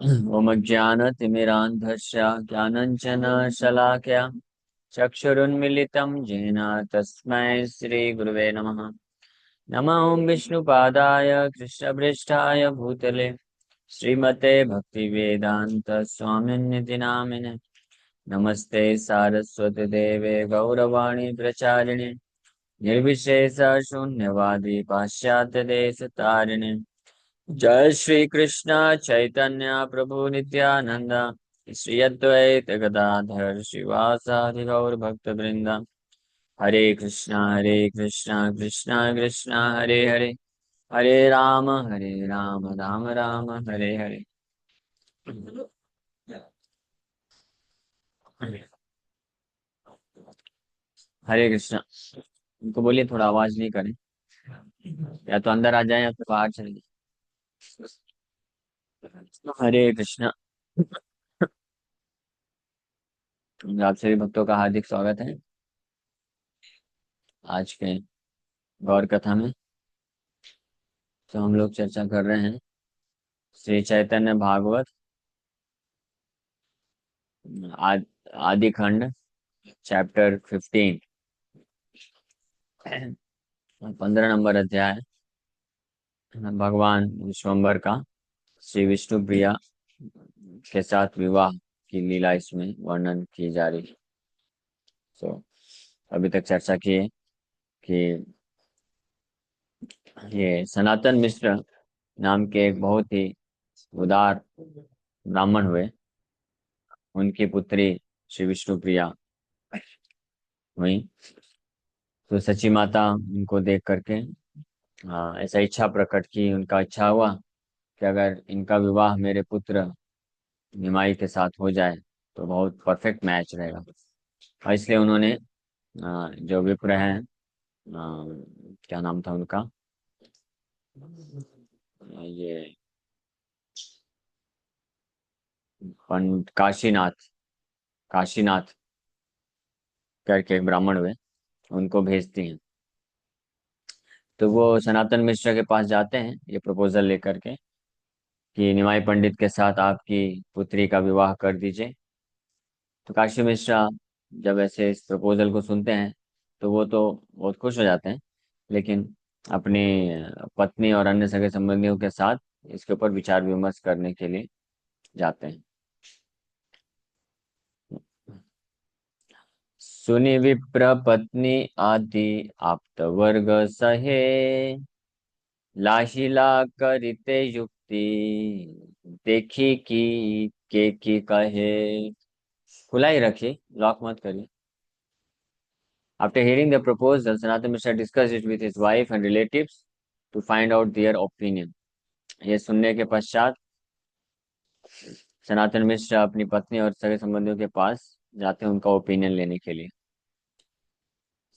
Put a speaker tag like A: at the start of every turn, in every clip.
A: ओमज्ञानतिमिरान्धस्य ज्ञानञ्जनशलाकया चक्षुरुन्मिलितं येन तस्मै श्रीगुरुवे नमः। नमः ॐ विष्णुपादाय कृष्णपृष्ठाय भूतले श्रीमते भक्तिवेदान्त स्वामिन्निति नामिने। नमस्ते सारस्वती देवे गौरवाणी प्रचारिणे निर्विशेष शून्यवादी पाश्चात्य देश तारिणे। जय श्री कृष्ण चैतन्य प्रभु नित्यानंद श्री अद्वैत गदाधर श्रीवासादि गौर भक्त वृंद। हरे कृष्णा कृष्णा कृष्णा हरे हरे, हरे राम राम राम हरे हरे। हरे कृष्णा। उनको बोलिए थोड़ा आवाज नहीं करें, या तो अंदर आ जाए या तो बाहर चले जाए। हरे कृष्णा। आप सभी भक्तों का हार्दिक स्वागत है आज के गौर कथा में। तो हम लोग चर्चा कर रहे हैं श्री चैतन्य भागवत आद, आदि खंड चैप्टर 15, 15 नंबर अध्याय। भगवान विश्वम्भर का श्री विष्णु प्रिया के साथ विवाह की लीला इसमें वर्णन की जा रही है। तो अभी तक चर्चा की है कि ये सनातन मिश्र नाम के एक बहुत ही उदार ब्राह्मण हुए। उनकी पुत्री श्री विष्णु प्रिया हुई। तो सची माता उनको देख करके ऐसा इच्छा प्रकट की। उनका इच्छा हुआ कि अगर इनका विवाह मेरे पुत्र निमाई के साथ हो जाए तो बहुत परफेक्ट मैच रहेगा। और इसलिए उन्होंने जो विप्र हैं, क्या नाम था उनका, ये पंडित काशीनाथ, काशीनाथ करके एक ब्राह्मण हुए, उनको भेजती हैं। तो वो सनातन मिश्र के पास जाते हैं ये प्रपोजल लेकर के कि निमाई पंडित के साथ आपकी पुत्री का विवाह कर दीजिए। तो काशी मिश्रा जब ऐसे इस प्रपोजल को सुनते हैं तो वो तो बहुत खुश हो जाते हैं, लेकिन अपनी पत्नी और अन्य सगे संबंधियों के साथ इसके ऊपर विचार विमर्श करने के लिए जाते हैं। सुनि विप्र पत्नी आदि आप्त वर्ग सहे, लाहिला करिते युक्ति देखी की कहे। खुला ही रखिए, लॉक मत करिए। After hearing the proposal, Sanatan Mishra discussed it with his wife and relatives to find out their opinion. ये सुनने के पश्चात सनातन मिश्र अपनी पत्नी और सगे संबंधियों के पास जाते हैं उनका ओपिनियन लेने के लिए।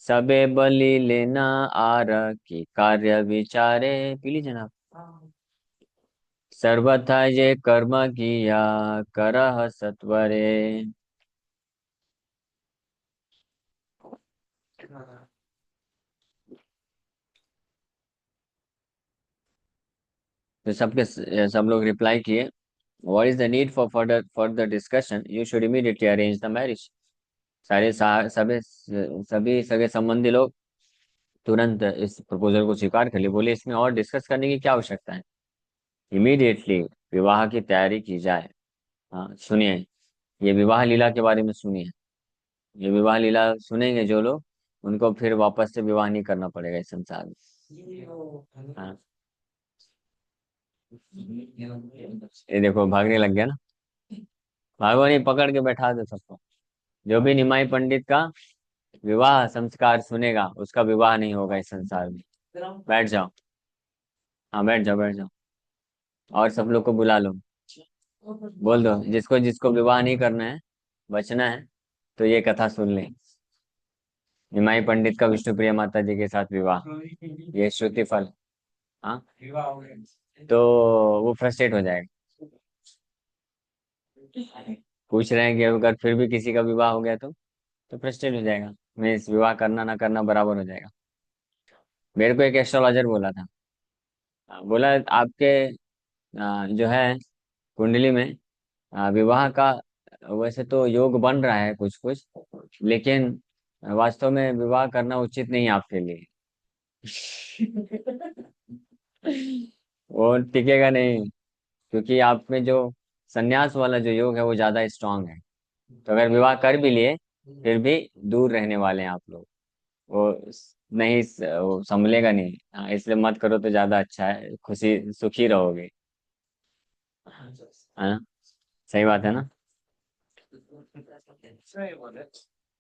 A: सबे बलि लेना आर की कार्य विचारे, पी लीजिए ना आप। सर्वथा ये कर्म किया करह सत्वरे। तो सब लोग रिप्लाई किए, What is the need for further discussion? You should immediately arrange the marriage. सभी सगे संबंधी लोग तुरंत इस प्रपोजल को स्वीकार कर लिए। बोले इसमें और डिस्कस करने की क्या आवश्यकता है, इमीडिएटली विवाह की तैयारी की जाए। हाँ सुनिए, ये विवाह लीला के बारे में सुनिए। ये विवाह लीला सुनेंगे जो लोग, उनको फिर वापस से विवाह नहीं करना पड़ेगा इस संसार में। हाँ, ये देखो भागने लग गया ना। भगवान ये पकड़ के बैठा दे सबको। जो भी निमाई पंडित का विवाह संस्कार सुनेगा उसका विवाह नहीं होगा इस संसार में। बैठ जाओ। हाँ बैठ जाओ, बैठ जाओ। और सब लोग को बुला लो, बोल दो जिसको जिसको विवाह नहीं करना है, बचना है, तो ये कथा सुन ले। निमाई पंडित का विष्णुप्रिया माता जी के साथ विवाह, ये श्रुति फल। हाँ, तो वो फ्रस्ट्रेट हो जाएगा। पूछ रहे हैं कि अगर फिर भी किसी का विवाह हो गया तो फ्रस्ट्रेट हो जाएगा। मैं इस विवाह करना ना करना बराबर हो जाएगा। मेरे को एक एस्ट्रोलॉजर बोला था, बोला आपके जो है कुंडली में विवाह का वैसे तो योग बन रहा है कुछ कुछ, लेकिन वास्तव में विवाह करना उचित नहीं है आपके लिए। वो टिकेगा नहीं, क्योंकि आप में जो संन्यास वाला जो योग है वो ज्यादा स्ट्रांग है। तो अगर विवाह कर भी लिए फिर भी दूर रहने वाले हैं आप लोग। वो नहीं, वो संभलेगा नहीं। हाँ, इसलिए मत करो तो ज्यादा अच्छा है, खुशी सुखी रहोगे। है ना? सही बात है ना?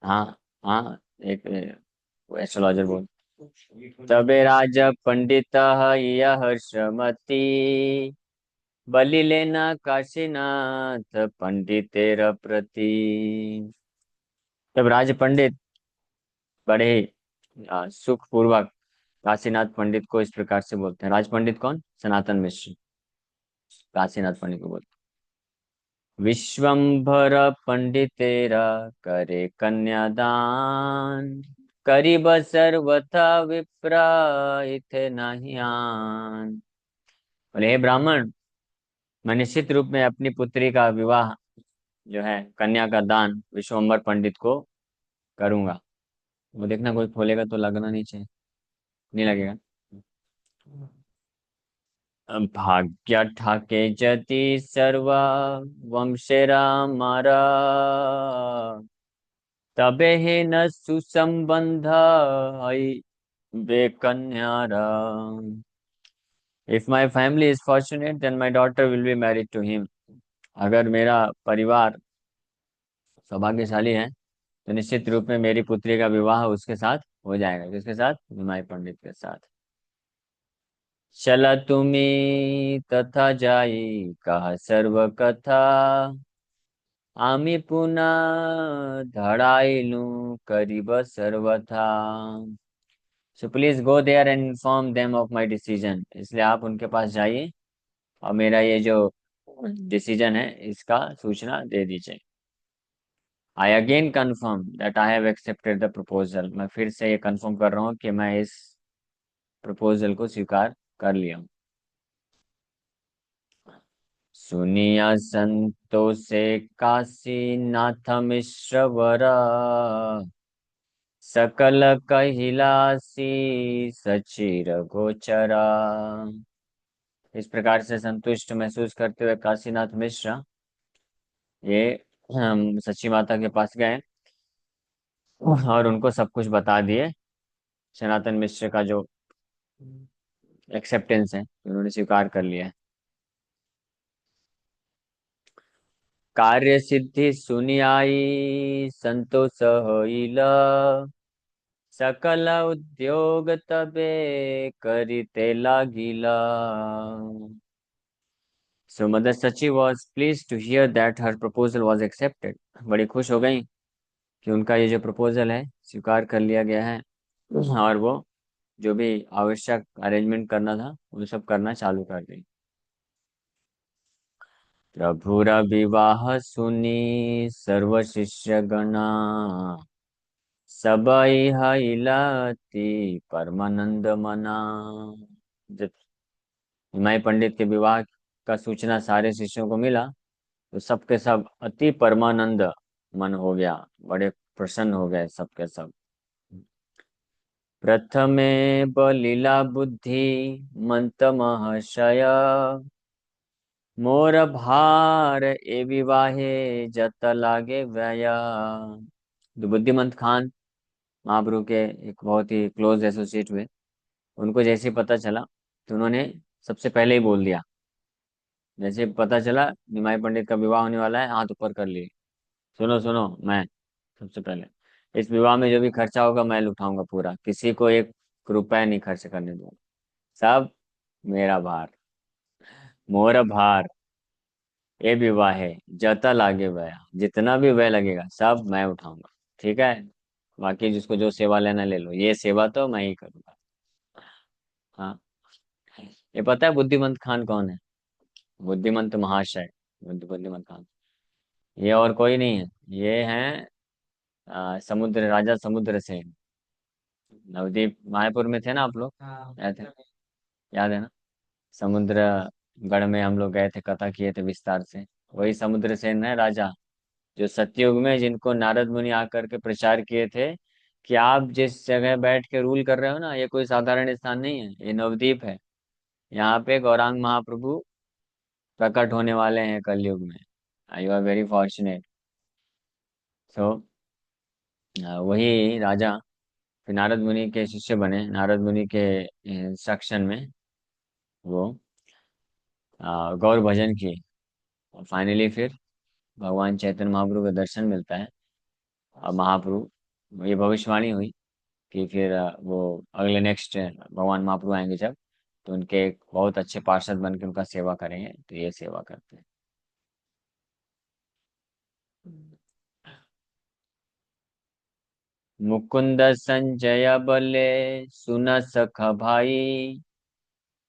A: हाँ हाँ, एक एस्ट्रोलॉजर बोल। तबे राज पंडित यह श्रमति बलि लेना काशीनाथ पंडितेर प्रति। तब राज पंडित बड़े ही सुख पूर्वक काशीनाथ पंडित को इस प्रकार से बोलते हैं। राज पंडित कौन? सनातन मिश्र। काशीनाथ पंडित को बोलते हैं, विश्वम्भर पंडितेरा करे कन्यादान करीब सर्वथा विप्र इथे नहीं आन। बोले, हे ब्राह्मण, मैं निश्चित रूप में अपनी पुत्री का विवाह जो है कन्या का दान विश्वम्भर पंडित को करूंगा। वो देखना कोई खोलेगा तो लगना नहीं चाहिए, नहीं लगेगा। भाग्य ठाके जति सर्व वंशेरा मारा तबे हे न सुसंबंध हई बे कन्यारा। If my family is fortunate then my daughter will be married to him. अगर मेरा परिवार सौभाग्यशाली है तो निश्चित रूप में मेरी पुत्री का विवाह उसके साथ हो जाएगा। किसके साथ? निमाई पंडित के साथ। चला तुमी तथा जाई कहा सर्व कथा आमी पुनः धड़ाइलू करीब सर्वथा। So please go there and inform them of my decision. इसलिए आप उनके पास जाइए और मेरा ये जो डिसीजन है इसका सूचना दे दीजिए। I again confirm that I have accepted the proposal. मैं फिर से ये कन्फर्म कर रहा हूँ कि मैं इस प्रपोजल को स्वीकार कर लिया हूँ। सुनिया संतो से काशी नाथ मिश्र वरा सकल कहिलासी सचिर गोचरा। इस प्रकार से संतुष्ट महसूस करते हुए काशीनाथ मिश्र ये सची माता के पास गए और उनको सब कुछ बता दिए। सनातन मिश्र का जो एक्सेप्टेंस है, उन्होंने स्वीकार कर लिया है। कार्य सिद्धि सुनि आई संतोष होइला सकल उद्योग तबे करिते लागिला। So Mother Sachi was pleased to hear that her proposal was accepted. बड़ी खुश हो गई कि उनका ये जो प्रपोजल है स्वीकार कर लिया गया है, और वो जो भी आवश्यक अरेंजमेंट करना था वो सब करना चालू कर दी। प्रभुर विवाह सुनी सर्व शिष्य गणा सबई हिलाती परमानंद मना। जब निमाई पंडित के विवाह का सूचना सारे शिष्यों को मिला तो सबके सब अति परमानंद मन हो गया, बड़े प्रसन्न हो गए सबके सब। प्रथमे बलीला बुद्धि मंत महाशय मोर भार ए विवाहे जत लागे व्यया। जो बुद्धिमंत खान महाप्रभु के एक बहुत ही क्लोज एसोसिएट हुए, उनको जैसे ही पता चला तो उन्होंने सबसे पहले ही बोल दिया। जैसे पता चला निमाई पंडित का विवाह होने वाला है, हाथ ऊपर कर लिए, सुनो सुनो, मैं सबसे पहले इस विवाह में जो भी खर्चा होगा मैं उठाऊंगा पूरा, किसी को एक रुपया नहीं खर्च करने दूंगा, सब मेरा भार। मोर भार ये विवाह है, जता लागे व्यय, जितना भी व्यय लगेगा सब मैं उठाऊंगा। ठीक है, बाकी जिसको जो सेवा लेना ले लो, ये सेवा तो मैं ही करूंगा। हाँ, ये पता है बुद्धिमंत खान कौन है? बुद्धिमंत महाशय, बुद्धिमंत खान ये और कोई नहीं है, ये है समुद्र राजा समुद्र सेन। नवदीप मायापुर में थे ना आप लोग? याद है? याद है ना? समुद्र गढ़ में हम लोग गए थे, कथा किए थे विस्तार से। वही समुद्रसेन है राजा, जो सतयुग में जिनको नारद मुनि आकर के प्रचार किए थे कि आप जिस जगह बैठ के रूल कर रहे हो ना, ये कोई साधारण स्थान नहीं है, ये नवद्वीप है। यहाँ पे गौरांग महाप्रभु प्रकट होने वाले हैं कलयुग में। You are very fortunate. So वही राजा फिर नारद मुनि के शिष्य बने, नारद मुनि के इंस्ट्रक्शन में वो गौर भजन किए। और फाइनली फिर भगवान चैतन्य महाप्रभु का दर्शन मिलता है। और महाप्रभु, ये भविष्यवाणी हुई कि फिर वो अगले नेक्स्ट भगवान महाप्रभु आएंगे जब, तो उनके एक बहुत अच्छे पार्षद बन के उनका सेवा करेंगे, तो ये सेवा करते हैं। मुकुंद संजय बले सुन सख भाई,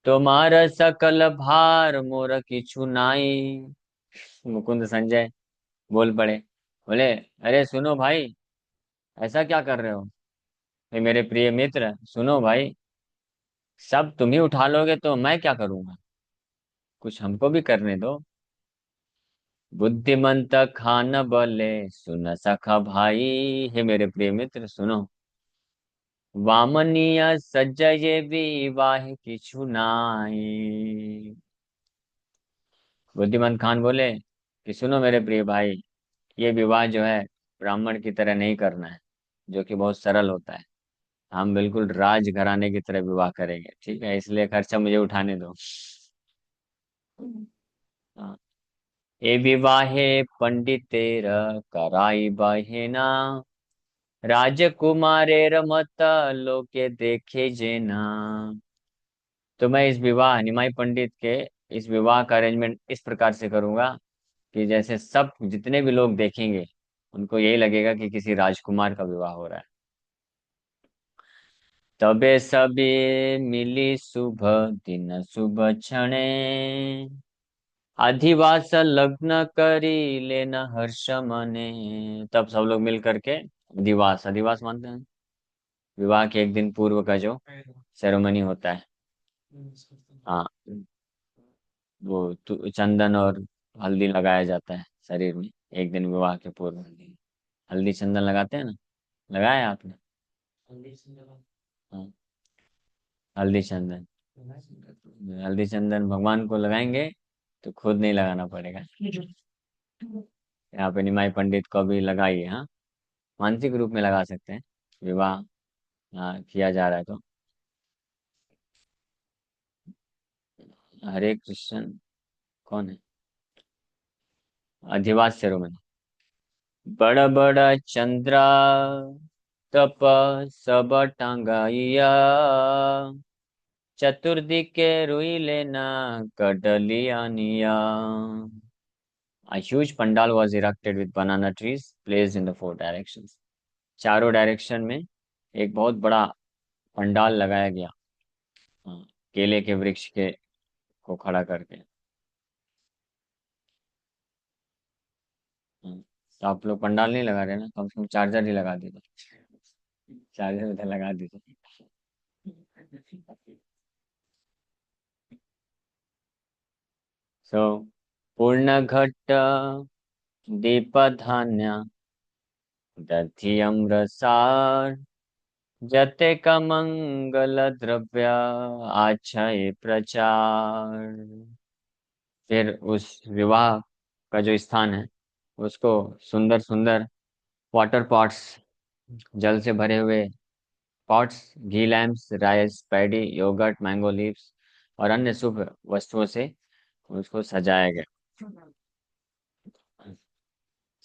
A: तुम्हार सकल भार मोर किछु नाई। मुकुंद संजय बोल पड़े, बोले अरे सुनो भाई, ऐसा क्या कर रहे हो। ये मेरे प्रिय मित्र सुनो भाई, सब तुम ही उठा लोगे तो मैं क्या करूंगा, कुछ हमको भी करने दो। बुद्धिमंत खान बोले सुन सखा भाई, हे मेरे प्रिय मित्र सुनो, वामनीय सज्जय विवाह किछु नाई। बुद्धिमंत खान बोले कि सुनो मेरे प्रिय भाई, ये विवाह जो है ब्राह्मण की तरह नहीं करना है, जो कि बहुत सरल होता है। हम बिल्कुल राजघराने की तरह विवाह करेंगे, ठीक है, इसलिए खर्चा मुझे उठाने दो। हाँ। ए विवाहे पंडितेर कराई बहेना, राजकुमारेर मत लोके देखे जेना। तो मैं इस विवाह निमाई पंडित के इस विवाह का अरेंजमेंट इस प्रकार से करूंगा कि जैसे सब जितने भी लोग देखेंगे उनको यही लगेगा कि किसी राजकुमार का विवाह हो रहा है। तबे सबे मिली शुभ दिन शुभ क्षणे, अधिवास लग्न करी लेना हर्ष मने। तब सब लोग मिल करके अधिवास, अधिवास मानते हैं विवाह के एक दिन पूर्व का जो सेरेमनी होता है। हाँ, वो चंदन और हल्दी लगाया जाता है शरीर में एक दिन विवाह के पूर्व। हल्दी चंदन लगाते हैं ना, लगाया आपने। हाँ, हल्दी चंदन, हल्दी चंदन भगवान को लगाएंगे तो खुद नहीं लगाना पड़ेगा। यहाँ पे निमाई पंडित को भी लगाइए, हाँ, मानसिक रूप में लगा सकते हैं विवाह, हाँ, किया जा रहा है तो। हरे कृष्ण कौन है, अधिवास सेरोमनी। बड़ बड़ चंद्रा तप सब टांगाइया, चतुर्दिके रुई लेना कडलियानिया। A huge pandal was erected with banana trees placed in the four directions. चारों डायरेक्शन में एक बहुत बड़ा पंडाल लगाया गया, हाँ, केले के वृक्ष के को खड़ा करके। हाँ, तो आप लोग पंडाल नहीं लगा रहे ना, कम से कम चार्जर ही लगा दीजिए, चार्जर उधर लगा दीजिए। सो पूर्ण घट दीप धान्य दधि अम्रसार, जते का मंगल द्रव्य आछय प्रचार। फिर उस विवाह का जो स्थान है उसको सुंदर सुंदर वाटर पॉट्स, जल से भरे हुए pots, ghee lamps, rice paddy, yogurt, mango leaves और अन्य शुभ वस्तुओं से उसको सजाया गया।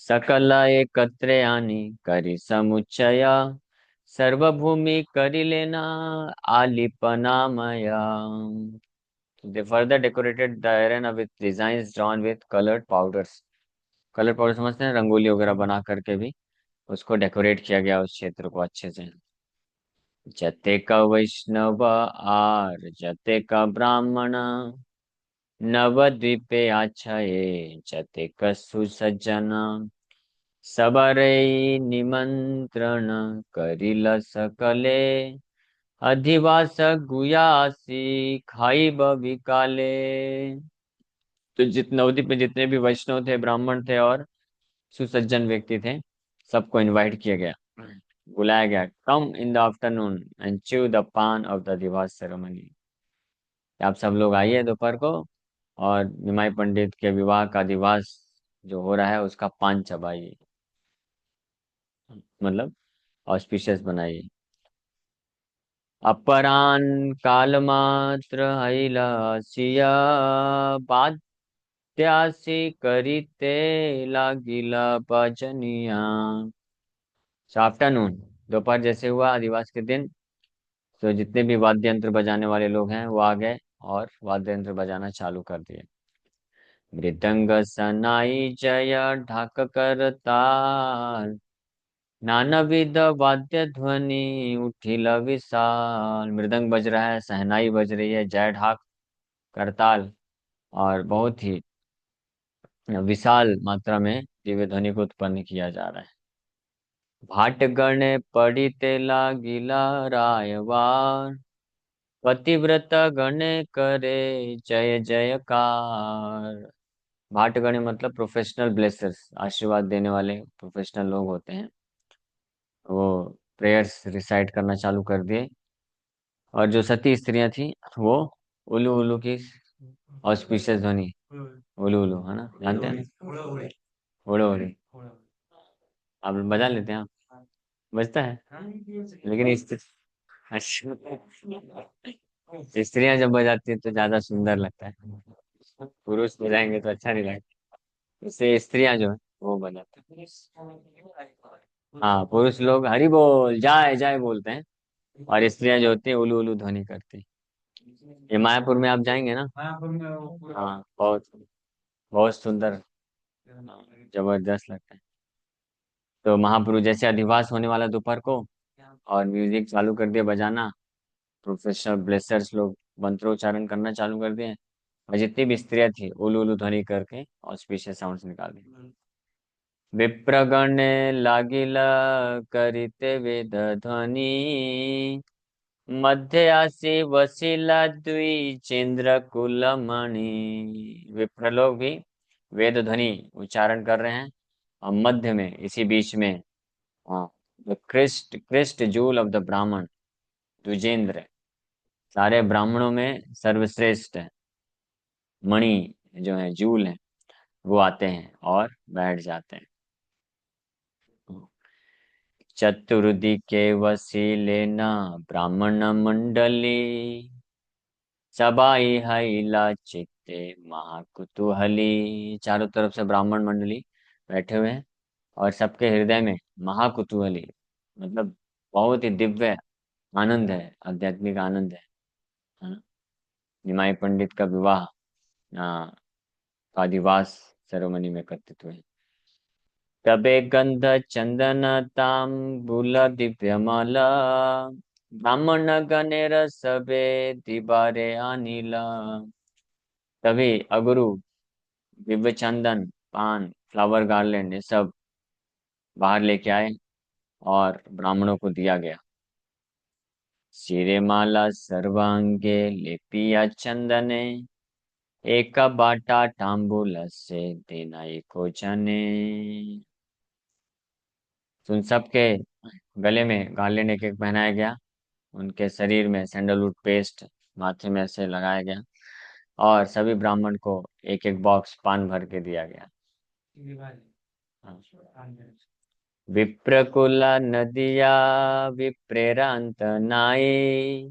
A: सकल एकत्र आनी करी समुच्चया, सर्वभूमि करी लेना आलिपनामया। They further decorated the arena with designs drawn with colored powders. Colour powder समझते हैं, रंगोली वगैरह बना करके भी उसको डेकोरेट किया गया उस क्षेत्र को अच्छे से। जते का वैष्णव आर जते का ब्राह्मण, नवद्वीपे आछये जते का सुसज्जन, सबरे निमंत्रण करिल सकले, अधिवास गुयासी खाई बबिकाले। तो नवद्वीप में जितने भी वैष्णव थे, ब्राह्मण थे और सुसज्जन व्यक्ति थे, सबको इनवाइट किया गया, बुलाया गया। Come in the afternoon and chew the paan of the divas ceremony. आप सब लोग आइए दोपहर को, और निमाई पंडित के विवाह का दिवस जो हो रहा है उसका पान चबाइए, मतलब ऑस्पिशियस बनाइए। अपरान कालमात्र हईलासिया बात्यासी करीते लागिला भजनिया। आफ्टरनून, दोपहर जैसे हुआ आदिवास के दिन, तो जितने भी वाद्य यंत्र बजाने वाले लोग हैं वो आ गए और वाद्य यंत्र बजाना चालू कर दिए। मृदंग सनाई जय ढाक कर ताल, नानाविध वाद्य ध्वनि उठिल विशाल। मृदंग बज रहा है, शहनाई बज रही है, जय ढाक करताल, और बहुत ही विशाल मात्रा में दिव्य ध्वनि को उत्पन्न किया जा रहा है। भाट गणे पड़िते लागिला रायवार, पतिव्रत गणे करे जय जयकार। भाट गणे मतलब प्रोफेशनल ब्लेसर्स, आशीर्वाद देने वाले प्रोफेशनल लोग होते हैं, वो प्रेयर्स रिसाइट करना चालू कर दिए। और जो सती स्त्रियां थी वो उल्लू उल्लू की ऑस्पिशियस ध्वनि, उल्लू उल्लू है ना, जानते हैं, उड़ो उड़ी, आप बजा लेते हैं आप, बजता है, लेकिन अच्छा, स्त्रियां जब बजाती है तो ज्यादा सुंदर लगता है, पुरुष बजाएंगे तो अच्छा नहीं लगता, इससे स्त्रियां जो है वो बजाते हैं। हाँ, पुरुष लोग हरि बोल जय जय बोलते हैं, और स्त्रियां जो होती है उलू उलू ध्वनि करती हैं। ये मायापुर में आप जाएंगे ना, हाँ, बहुत बहुत सुंदर, हाँ, जबरदस्त लगता है। तो महापुरुष जैसे अधिवास होने वाला दोपहर को, और म्यूजिक चालू कर दिया बजाना, प्रोफेशनल ब्लेसर्स लोग मंत्रोच्चारण करना चालू कर दिए, और जितनी भी स्त्रियां थी उलू उलू ध्वनि करके ऑस्पिशियस साउंड्स निकाल दी। विप्रगण लागिला करिते वेद ध्वनि, मध्य आसी वसीला द्वि चंद्र कुलमणि। विप्र लोग भी वेद ध्वनि उच्चारण कर रहे हैं, और मध्य में इसी बीच में, हाँ, the crest crest jewel of the Brahmin, Dwijendra, सारे ब्राह्मणों में सर्वश्रेष्ठ है, मणि जो है, जूल है, वो आते हैं और बैठ जाते हैं। चतुर्दिके वसीले न ब्राह्मण मंडली, सबाई हैला चित्ते महाकुतूहली। चारों तरफ से ब्राह्मण मंडली बैठे हुए हैं, और सबके हृदय में महाकुतूहली, मतलब बहुत ही दिव्य आनंद है, आध्यात्मिक आनंद है ना? निमाई पंडित का विवाह आदिवास सेरेमनी में कर्तृत्व हुए। तबे गंध चंदन तांबूल दिव्यमाला, ब्राह्मण गणेर सबे दिबारे अनिला। तभी अगुरु दिव्य चंदन, पान, फ्लावर गार्लैंड, ये सब बाहर लेके आए और ब्राह्मणों को दिया गया। सिरे माला सर्वांगे लेपिया चंदने, एक बाटा तांबूल से देना एको जने। तो उन सबके गले में गार्लैंड एक एक पहनाया गया, उनके शरीर में सैंडलवुड पेस्ट माथे में ऐसे लगाया गया, और सभी ब्राह्मण को एक एक बॉक्स पान भर के दिया गया। हाँ। विप्रकुल नदिया विप्रेरांत नाई,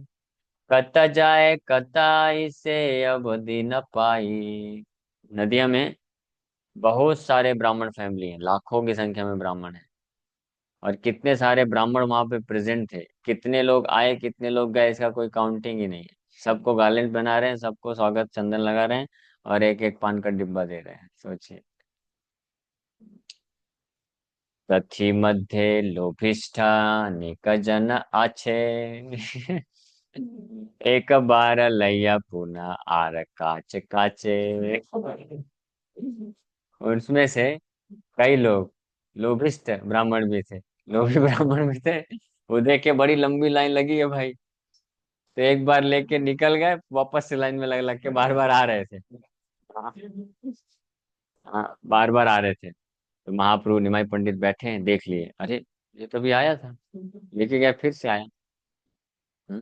A: कत जाए कताई से अवधि न पाई। नदिया में बहुत सारे ब्राह्मण फैमिली हैं, लाखों की संख्या में ब्राह्मण हैं, और कितने सारे ब्राह्मण वहां पे प्रेजेंट थे, कितने लोग आए कितने लोग गए इसका कोई काउंटिंग ही नहीं है। सबको गार्लैंड बना रहे हैं, सबको स्वागत चंदन लगा रहे हैं, और एक एक पान का डिब्बा दे रहे हैं, सोचिए। तथी मध्य लोभिष्ठा अनेक जन आछे, एक बार लैया पुनः आर काच काचे। और उसमें से कई लोग लोभिष्ठ ब्राह्मण भी थे, लोभी ब्राह्मण भी थे, वो देख के बड़ी लंबी लाइन लगी है भाई, तो एक बार लेके निकल गए, वापस से लाइन में लग लग के बार बार आ रहे थे। हाँ, हाँ, बार बार आ रहे थे। तो महाप्रभु निमाई पंडित बैठे हैं, देख लिए, अरे ये तो भी आया था, लेके गया, फिर से आया। हम्म।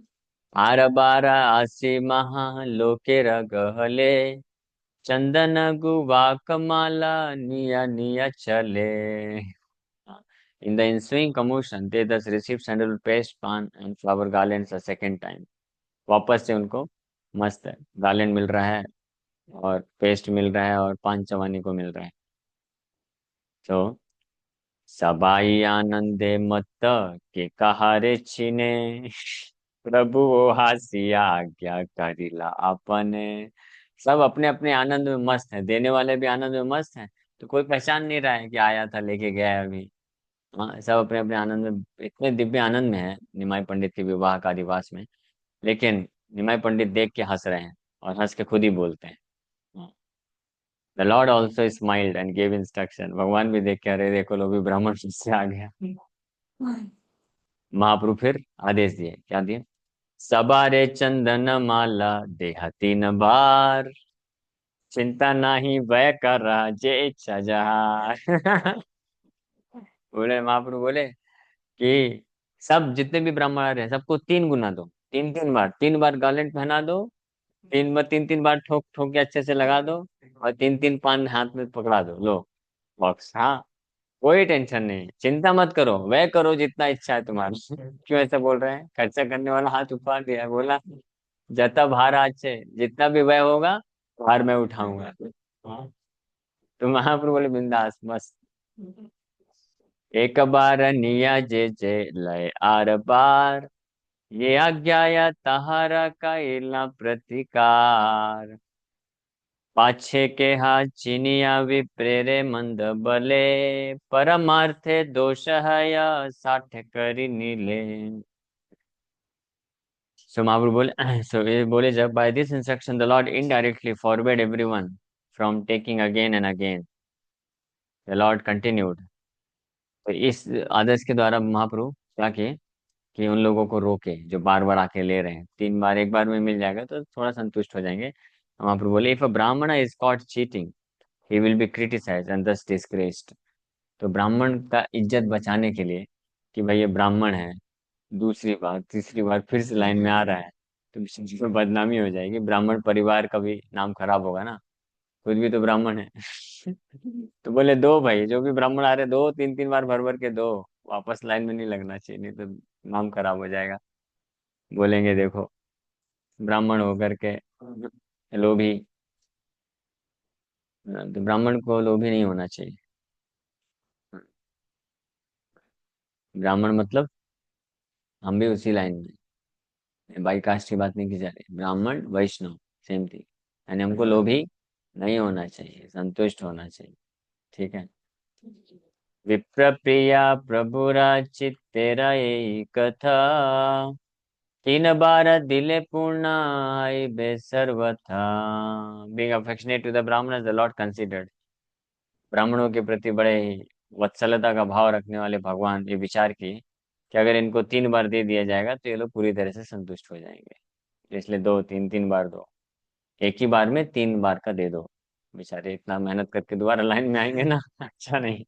A: आर बार आसी महा लोके रगहले, चंदन गुवाक माला निया निया चले। In the ensuing commotion, they thus received sandalwood paste, pan and flower garlands a second time. वापस से उनको मस्त है, गार्लैंड मिल रहा है, और पेस्ट मिल रहा है, और पान चवानी को मिल रहा है। तो सबाई आनंदे मत्त के कहारे छीने, प्रभु वो हासिया आज्ञा करिला आपने। सब अपने अपने आनंद में मस्त है, देने वाले भी आनंद में मस्त है। तो कोई पहचान नहीं रहा है कि आया था लेके गया है अभी। हाँ, सब अपने अपने आनंद में, इतने दिव्य आनंद में है निमाई पंडित के विवाह का दिवस में। लेकिन निमाई पंडित देख के हंस रहे हैं, और हंस के खुद ही बोलते हैं। The Lord also smiled and gave instruction. भगवान भी देख के, अरे देखो लो भी ब्राह्मण से आ गया। महाप्रभु फिर आदेश दिए, क्या दिए? सबारे चंदन माला देह तीन बार, चिंता नाही भय कर जे इच्छा जहार। बोले महाप्रभु, बोले कि सब जितने भी ब्राह्मण आ रहे हैं सबको 3 गुना दो, 3 3 बार, 3 बार गार्लेंड पहना दो, 3 बार, 3 3 बार ठोक ठोक के अच्छे से लगा दो, और 3 3 पान हाथ में पकड़ा दो, लो बॉक्स। हाँ, कोई टेंशन नहीं, चिंता मत करो, वह करो जितना इच्छा है तुम्हारी। क्यों ऐसा बोल रहे हैं? खर्चा करने वाला हाथ ऊपर दिया है, बोला जता भार आज से, जितना भी व्यय होगा भार मैं उठाऊंगा। हाँ। तो महाप्रभु बोले बिंदास मस्त। एक बार निया जे जे लय आर बार, ये आज्ञा या तहारा का इला प्रतिकार। पाछे के हाथ चिनिया विप्रेरे मंद बले, परमार्थे दोष है या साठ करी नीले। So Mahaprabhu बोले, so ये बोले जब by this instruction the Lord indirectly forbade everyone from taking again and again. The Lord continued. तो इस आदेश के द्वारा महाप्रभु क्या किए कि उन लोगों को रोके जो बार बार आके ले रहे हैं। 3 बार, एक बार में मिल जाएगा तो थोड़ा संतुष्ट हो जाएंगे। महाप्रभु बोले, if a Brahmin is caught cheating, he will be criticized and thus disgraced. तो ब्राह्मण का इज्जत बचाने के लिए, कि भाई ये ब्राह्मण है, दूसरी बार तीसरी बार फिर से लाइन में आ रहा है, तो इसमें बदनामी हो जाएगी, ब्राह्मण परिवार का भी नाम खराब होगा ना, खुद भी तो ब्राह्मण है। तो बोले दो भाई, जो भी ब्राह्मण आ रहे दो, 3 3 बार भर भर के दो, वापस लाइन में नहीं लगना चाहिए, नहीं तो नाम खराब हो जाएगा। बोलेंगे देखो, ब्राह्मण होकर के लोभी। तो ब्राह्मण को लोभी नहीं होना चाहिए। ब्राह्मण मतलब हम भी उसी लाइन में, बाई कास्ट की बात नहीं की जा रही, ब्राह्मण वैष्णव सेम थी, यानी हमको लोभी नहीं होना चाहिए, संतुष्ट होना चाहिए। ठीक है। विप्र प्रिया प्रभुरा चित्तेरा यही कथा, 3 बार दिले पूर्ण आई बे सर्वथा। बीइंग अफेक्शनेट टू द ब्राह्मण, द लॉर्ड कंसिडर्ड। ब्राह्मणों के प्रति बड़े ही वत्सलता का भाव रखने वाले भगवान ये विचार किए कि अगर इनको 3 बार दे दिया जाएगा तो ये लोग पूरी तरह से संतुष्ट हो जाएंगे। इसलिए दो, 3 3 बार दो, एक ही बार में 3 बार का दे दो। बेचारे इतना मेहनत करके दोबारा लाइन में आएंगे ना, अच्छा नहीं।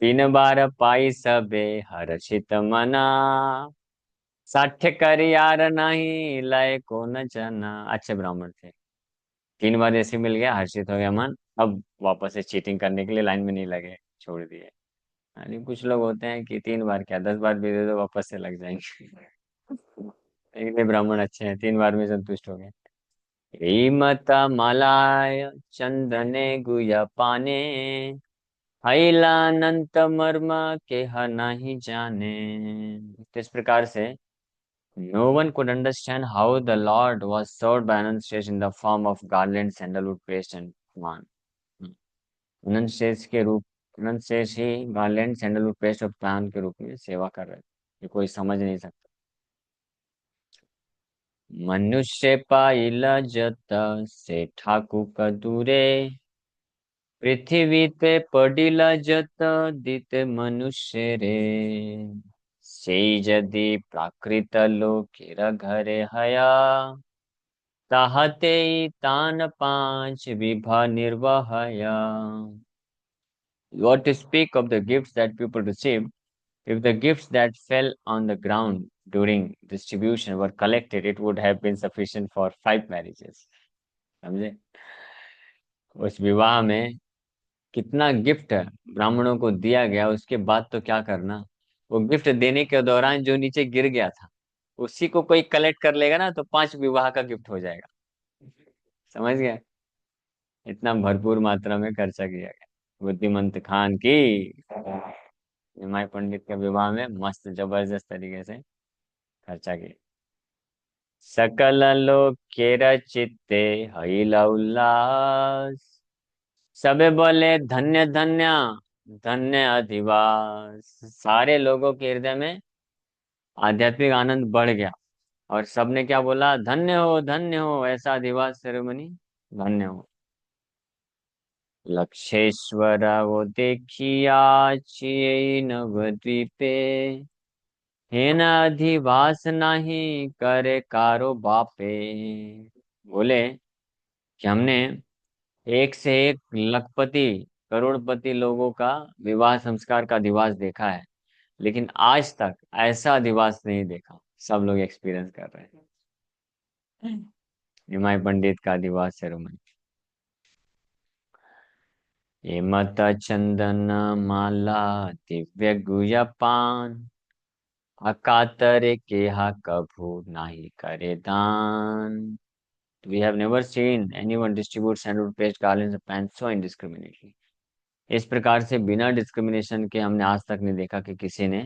A: 3 बार पाई सबे हर्षित मना, साठ्य कर यार नहीं लाए को न जना। अच्छे ब्राह्मण थे, 3 बार जैसे मिल गया, हर्षित हो गया मन, अब वापस से चीटिंग करने के लिए लाइन में नहीं लगे, छोड़ दिए। यानी कुछ लोग होते हैं कि 3 बार क्या 10 बार भी दे दो वापस से लग जाएंगे। लेकिन ये ब्राह्मण अच्छे हैं, 3 बार में संतुष्ट हो गए। हीमता मलाय चंदने गुया पाने, हैलानंत मर्म के ह नहीं जाने। तो इस प्रकार से no one could understand how the Lord was served by Anand Shesh in the form of garland, sandalwood paste and pan. अनंत शेष के रूप, अनंत शेष ही गार्लैंड, सैंडलवुड पेस्ट और पान के रूप में सेवा कर रहे थे। ये कोई समझ नहीं सकता। मनुष्य पाइल जत से ठाकु कदूरे, पृथ्वी ते पडिल जत दित मनुष्य रे। সেই যদি প্রাকৃত লোকের ঘরে হয়া, ताहते तान पांच Vibha निर्वहया. What to speak of the gifts that people received? If the gifts that fell on the ground during distribution were collected, it would have been sufficient for 5 marriages. समझे? उस विवाह में कितना गिफ्ट ब्राह्मणों को दिया गया, उसके बाद तो क्या करना. वो गिफ्ट देने के दौरान जो नीचे गिर गया था, उसी को कोई कलेक्ट कर लेगा ना, तो 5 विवाह का गिफ्ट हो जाएगा. समझ गया? इतना भरपूर मात्रा में खर्चा किया गया. बुद्धिमंत खान की निमाई पंडित के विवाह में मस्त जबरदस्त तरीके से खर्चा किया. सकल लोग केरा चित्ते हईला उल्लास. सबे बोले धन्य धन्य, धन्य अधिवास. सारे लोगों के हृदय में आध्यात्मिक आनंद बढ़ गया, और सबने क्या बोला? धन्य हो ऐसा अधिवास सेरेमनी, धन्य हो. लक्षेश्वर वो देखिया छिए नवद्वीपे. हे न अधिवास नहीं करे कारो बापे. बोले कि हमने एक से एक लखपति, करोड़पति लोगों का विवाह संस्कार का दिवस देखा है, लेकिन आज तक ऐसा दिवस नहीं देखा. सब लोग एक्सपीरियंस कर रहे हैं निमाई पंडित का दिवस सेरेमनी. हेमत चंदन माला दिव्य गुया पान. अकातरे केहा कभू नाही करे दान. We have never seen anyone distribute sandalwood paste, garlands of pans so indiscriminately. इस प्रकार से बिना डिस्क्रिमिनेशन के हमने आज तक नहीं देखा कि किसी ने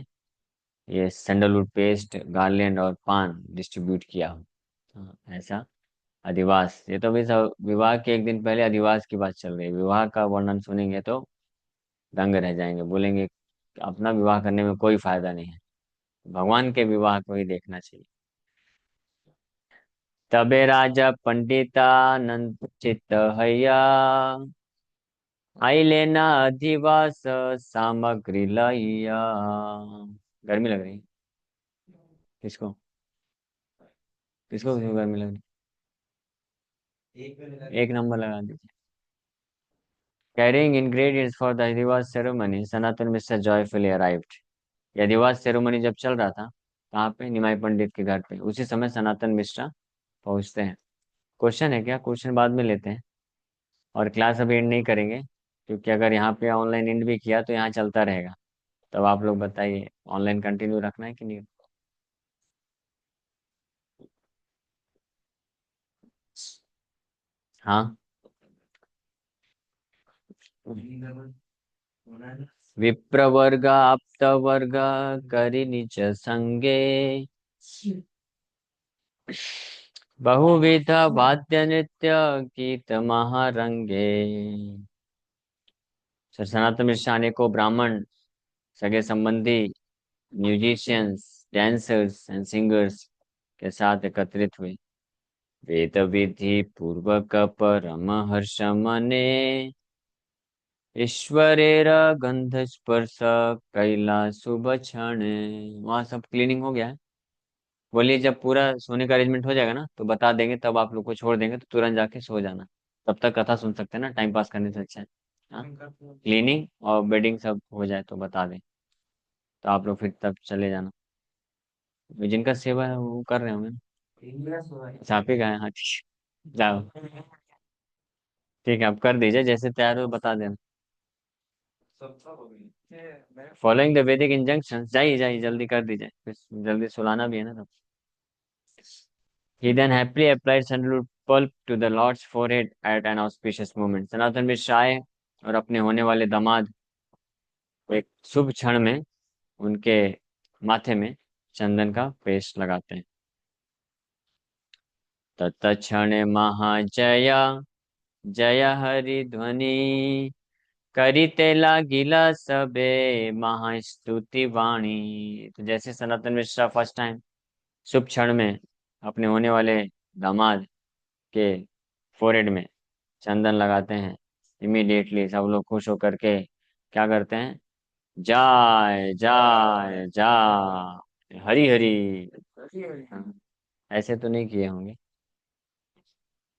A: ये सैंडलवुड पेस्ट, गार्लैंड और पान डिस्ट्रीब्यूट किया हो. ऐसा अधिवास. ये तो भी सब विवाह के एक दिन पहले अधिवास की बात चल रही है. विवाह का वर्णन सुनेंगे तो दंग रह जाएंगे, बोलेंगे अपना विवाह करने में कोई फायदा नहीं है, भगवान के विवाह को ही देखना चाहिए. तबे राजा पंडिता नंद चित्त हैया. आई लेना अधिवास सामग्री लैया. गर्मी लग रही? किसको? किसको क्यों गर्मी लग रही? एक नंबर लगा दीजिए. Carrying ingredients for the Adivas ceremony, Sanatan Mishra joyfully arrived. ये अधिवास सेरेमनी जब चल रहा था, कहाँ पे? निमाई पंडित के घर पे. उसी समय सनातन मिश्रा पहुंचते हैं. क्वेश्चन है क्या? क्वेश्चन बाद में लेते हैं, और क्लास अभी एंड नहीं करेंगे, क्योंकि अगर यहाँ पे ऑनलाइन एंड भी किया तो यहाँ चलता रहेगा. तब आप लोग बताइए, ऑनलाइन कंटिन्यू रखना है कि नहीं? हाँ. विप्रवर्ग आप्तवर्ग करि निज संगे. बहुविध वाद्य नृत्य गीत महारंगे. सर सनातन मिश्रा को ब्राह्मण, सगे संबंधी, म्यूजिशियंस, डांसर्स एंड सिंगर्स के साथ एकत्रित हुए. वेद विधि पूर्वक परम हर्ष मने. ईश्वरेर गंध स्पर्श कैला शुभ क्षण. वहां सब क्लीनिंग हो गया है. बोलिए जब पूरा सोने का अरेंजमेंट हो जाएगा ना, तो बता देंगे, तब आप लोग को छोड़ देंगे, तो तुरंत जाके सो जाना. तब तक कथा सुन सकते हैं ना, टाइम पास करने से अच्छा है. हाँ, क्लीनिंग और बेडिंग सब हो जाए तो बता दें, तो आप लोग फिर तब चले जाना. जिनका सेवा है वो कर रहे होंगे ना. अच्छा, आप ही गए? हाँ ठीक है. जाओ. ठीक है, आप कर दीजिए, जैसे तैयार हो बता देना. फॉलोइंग द वैदिक इंजंक्शन. जाइए जाइए, जल्दी कर दीजिए, फिर जल्दी सुलाना भी है ना. तब he then happily applied sandalwood pulp to the Lord's forehead at an auspicious moment. सनातन मिश्र आए और अपने होने वाले दामाद को एक शुभ क्षण में उनके माथे में चंदन का पेस्ट लगाते हैं. तत्क्षण महाजया जय हरि ध्वनि. करिते लागिला सबे महास्तुति वाणी. तो जैसे सनातन मिश्रा फर्स्ट टाइम शुभ क्षण में अपने होने वाले दामाद के फोrehead में चंदन लगाते हैं, इमीडिएटली सब लोग खुश होकर के क्या करते हैं? जाय जाय जाय हरी हरी. हाँ, ऐसे तो नहीं किए होंगे.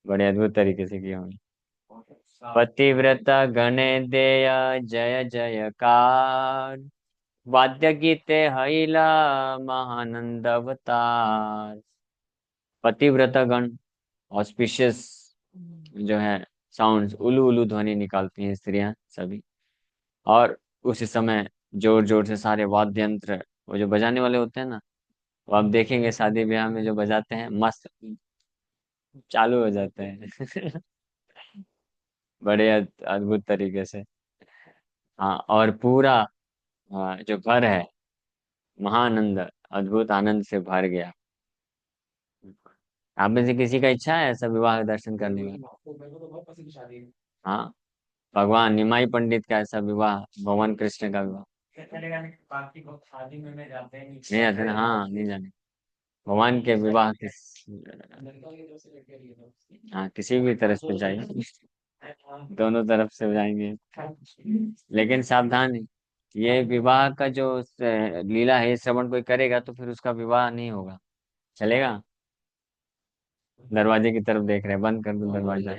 A: बड़े अद्भुत तरीके से किए होंगे। पतिव्रता गणे देय जय जयकार, वाद्य गीते हैला महानंद अवतार। पतिव्रता गण ऑस्पिशियस जो है साउंड्स, उलू उलू ध्वनि निकालती हैं स्त्रियां सभी। और उसी समय जोर जोर से सारे वाद्य यंत्र, वो जो बजाने वाले होते हैं ना, वो आप देखेंगे शादी ब्याह में जो बजाते हैं, मस्त चालू हो जाते हैं। बड़े अद्भुत तरीके से। हाँ, और पूरा जो घर है महानंद, अद्भुत आनंद से भर गया। आप में से किसी का इच्छा है ऐसा विवाह दर्शन करने का? हाँ, भगवान निमाई पंडित का ऐसा विवाह, भगवान कृष्ण का विवाह। नहीं आते ना, हाँ नहीं जाने। भगवान के विवाह हाँ किसी भी तरह से जाएंगे, दोनों तरफ से हो जाएंगे। लेकिन सावधान है, ये विवाह का जो लीला है, श्रवण कोई करेगा तो फिर उसका विवाह नहीं होगा। चलेगा? दरवाजे की तरफ देख रहे हैं, बंद कर दो दरवाजा।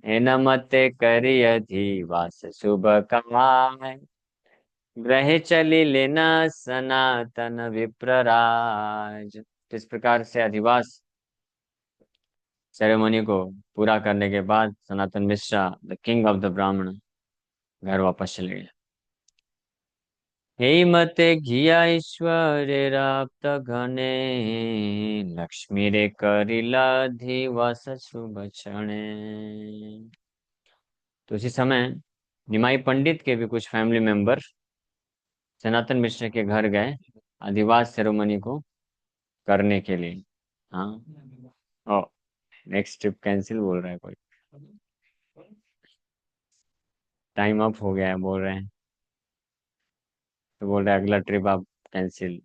A: हे नमते करियधि वास शुभ कमाय, ग्रहे चली लेना सनातन विप्रराज। इस प्रकार से अधिवास सेरेमनी को पूरा करने के बाद Sanatan Mishra, the king of the Brahman, घर वापस चले गए। हे मते घिया ईश्वरे राप्त घने, लक्ष्मी रे करिला अधिवास शुभ क्षणे। तो उसी समय निमाई पंडित के भी कुछ फैमिली मेंबर सनातन मिश्र के घर गए अधिवास सेरेमनी को करने के लिए। हाँ। ओ, नेक्स्ट ट्रिप कैंसिल बोल रहा है कोई। टाइम अप हो गया है बोल रहे हैं, तो बोल रहे हैं अगला ट्रिप आप कैंसिल।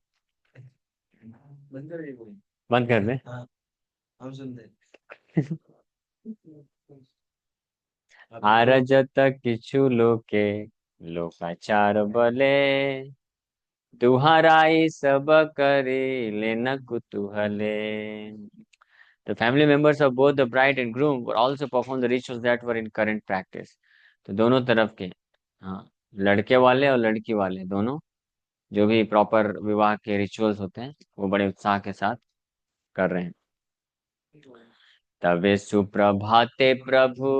A: बंद कर दे। आरजत किछु लोके लोकाचार बले, तुहराई सब करे लेन कुतूहले। The family members of both the bride and groom were also perform the rituals that were in current practice. तो दोनों तरफ के, हाँ, लड़के वाले और लड़की वाले दोनों जो भी प्रॉपर विवाह के रिचुअल्स होते हैं वो बड़े उत्साह के साथ कर रहे हैं। तबे सुप्रभाते प्रभु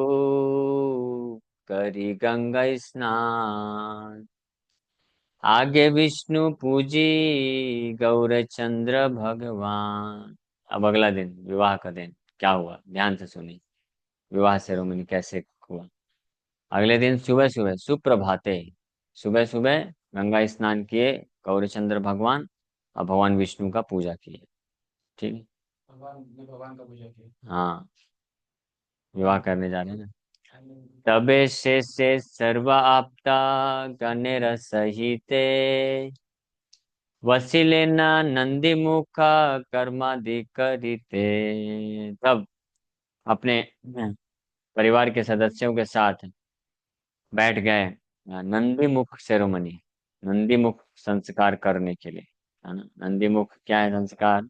A: करी गंगा स्नान, आगे विष्णु पूजी गौरचंद्र भगवान। अब अगला दिन, विवाह का दिन क्या हुआ, ध्यान से सुनिए। विवाह सेरेमनी कैसे हुआ। अगले दिन सुबह सुबह सुप्रभाते, सुबह सुबह गंगा स्नान किए गौरचंद्र भगवान, और भगवान विष्णु का पूजा किए। ठीक है। हाँ, विवाह करने जा रहे हैं ना। तबे से सर्व आपता गणेर सहिते, वसीलेना नंदी मुखा कर्मादि करिते। तब अपने परिवार के सदस्यों के साथ बैठ गए नंदी मुख सेरेमनी, नंदी मुख संस्कार करने के लिए, है ना। नंदी मुख क्या है संस्कार?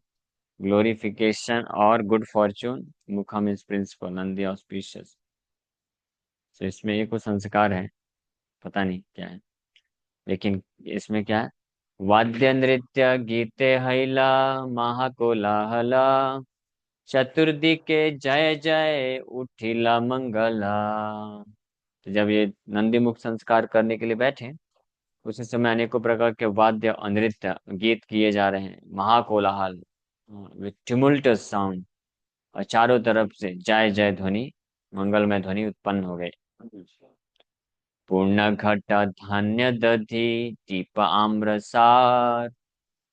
A: ग्लोरिफिकेशन और गुड फॉर्चून। मुखा मीन्स प्रिंसिपल, नंदी ऑस्पिशियस। तो इसमें ये कुछ संस्कार है, पता नहीं क्या है, लेकिन इसमें क्या है? वाद्य नृत्य गीते हैला महाकोलाहला, चतुर्दिके जय जय उठिला मंगला। तो जब ये नंदी मुख संस्कार करने के लिए बैठे, उसी समय अनेकों प्रकार के वाद्य और नृत्य गीत किए जा रहे हैं, महाकोलाहल विथ tumultuous साउंड, और चारों तरफ से जय जय ध्वनि, मंगलमय ध्वनि उत्पन्न हो गई। पूर्ण घट धान्य दधि दीप आम्रसार,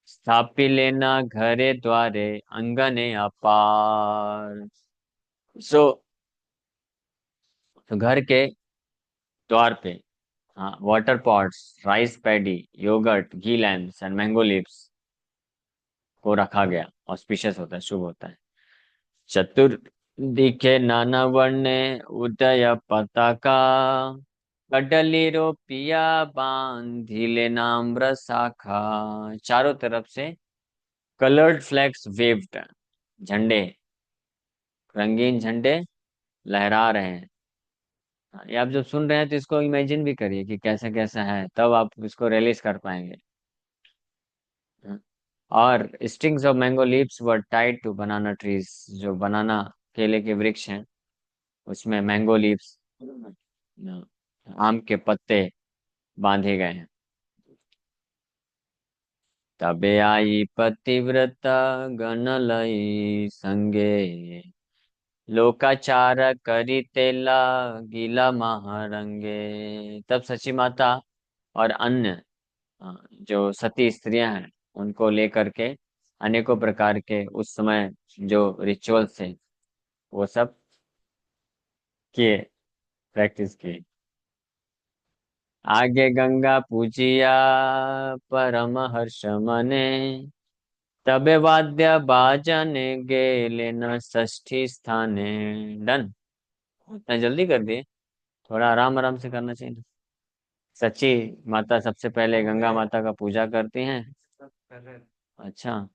A: स्थापिले न घरे द्वारे अंगने अपार। सो तो घर के द्वार पे, हाँ, water pots, rice paddy, yogurt, ghee lamps and mango leaves को रखा गया। ऑस्पिशियस होता है, शुभ होता है। चतुर्दिके नाना वर्णे उदय पताका, कडली पिया बांधिले नाम्र शाखा। चारों तरफ से कलर्ड फ्लैग्स वेव्ड, झंडे रंगीन झंडे लहरा रहे हैं। हाँ, ये आप जब सुन रहे हैं तो इसको इमेजिन भी करिए कि कैसा कैसा है, तब आप इसको रिलीज कर पाएंगे। हाँ। और strings of mango leaves were tied to banana trees, जो बनाना केले के वृक्ष हैं उसमें मैंगो लीव्स, आम के पत्ते बांधे गए हैं। तबे आई पतिव्रता गण लई संगे, लोकाचार करी तेला गीला महारंगे। तब सची माता और अन्य जो सती स्त्रियां हैं उनको लेकर के अनेकों प्रकार के उस समय जो रिचुअल्स थे वो सब किए, प्रैक्टिस किए। आगे गंगा पूजिया परम हर्ष मने, तबे वाद्य बाजन गेले न षष्ठी स्थाने। डन। इतना जल्दी कर दिए, थोड़ा आराम आराम से करना चाहिए। सच्ची माता सबसे पहले गंगा माता का पूजा करती हैं। अच्छा।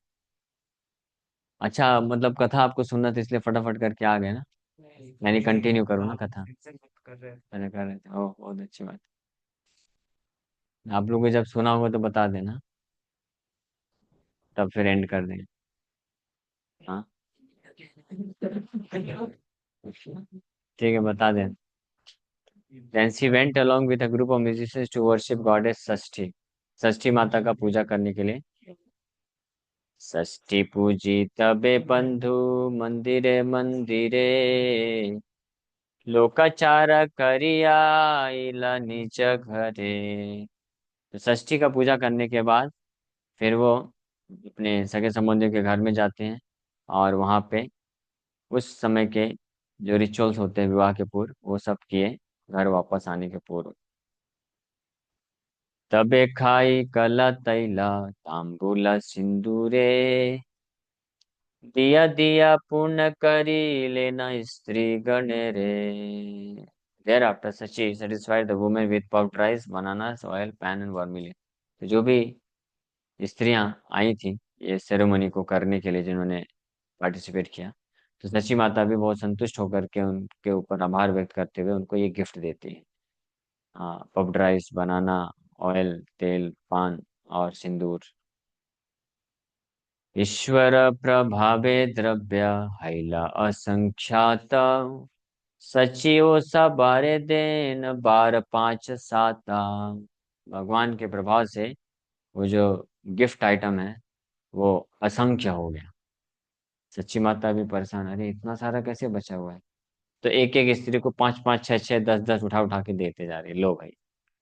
A: अच्छा, मतलब कथा आपको सुनना था इसलिए फटाफट करके आ गए ना। यानी कंटिन्यू करो ना कथा। पहले कर रहे थे, ओह बहुत अच्छी बात। आप लोगों को जब सुना होगा तो बता देना, तब फिर एंड कर देंगे। हाँ ठीक है, बता दें। Then she went along with a group of musicians to worship goddess षष्ठी, षष्ठी माता का पूजा करने के लिए। षष्ठी पूजी तबे बंधु मंदिरे मंदिरे, लोकाचार करिया आइला निज घरे। तो षष्ठी का पूजा करने के बाद फिर वो अपने सगे संबंधियों के घर में जाते हैं, और वहाँ पे उस समय के जो रिचुअल्स होते हैं विवाह के पूर्व वो सब किए, घर वापस आने के पूर्व। तबे खाई कला तैला तांबूला सिंदूरे, दिया दिया पूर्ण करी लेना स्त्री गणे रे। Thereafter, Sachi satisfied the woman with puffed rice, bananas, oil, pan and vermilion. तो जो भी स्त्रियां आई थी ये सेरेमनी को करने के लिए, जिन्होंने पार्टिसिपेट किया, तो सची माता भी बहुत संतुष्ट होकर के उनके ऊपर आभार व्यक्त करते हुए उनको ये गिफ्ट देती है। हाँ, पफ्ड राइस, बनाना, ऑयल, तेल, पान और सिंदूर। ईश्वर प्रभावे द्रव्य हैला असंख्यात, सचिव बारे दिन बार पांच साता। भगवान के प्रभाव से वो जो गिफ्ट आइटम है वो असंख्य हो गया। सच्ची माता भी परेशान, अरे इतना सारा कैसे बचा हुआ है। तो एक एक स्त्री को पांच पांच छह छह दस दस उठा उठा के देते जा रहे, लो भाई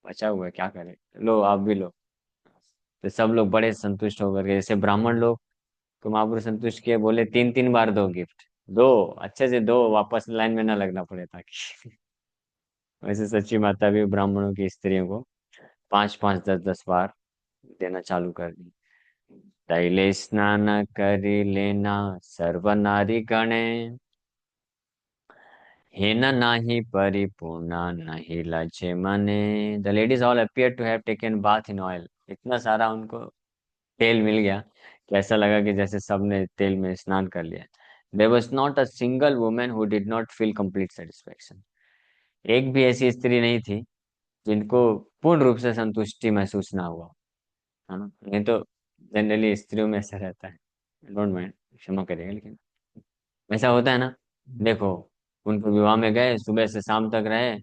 A: बचा हुआ है क्या करें, लो आप भी लो। तो सब लोग बड़े संतुष्ट होकर के, जैसे ब्राह्मण लोग को महापुरुष संतुष्ट किए, बोले तीन तीन बार दो गिफ्ट, दो अच्छे से दो, वापस लाइन में ना लगना पड़े ताकि वैसे सच्ची माता भी ब्राह्मणों की स्त्रियों को पांच पांच दस दस बार देना चालू कर दी। तैले स्नान करी लेना सर्व नारी गणे, हेन नाही परिपूर्णा नहीं लजे मने। The ladies all appear to have taken bath in oil. इतना सारा उनको तेल मिल गया कि ऐसा लगा कि जैसे सबने तेल में स्नान कर लिया। There was not a single women who did not feel complete satisfaction. एक भी ऐसी स्त्री नहीं थी जिनको पूर्ण रूप से संतुष्टि महसूस ना हुआ, है ना। नहीं तो जनरली स्त्रियों में ऐसा रहता है, डोंट माइंड, क्षमा करिएगा, लेकिन ऐसा होता है ना। देखो, उनको विवाह में गए, सुबह से शाम तक रहे,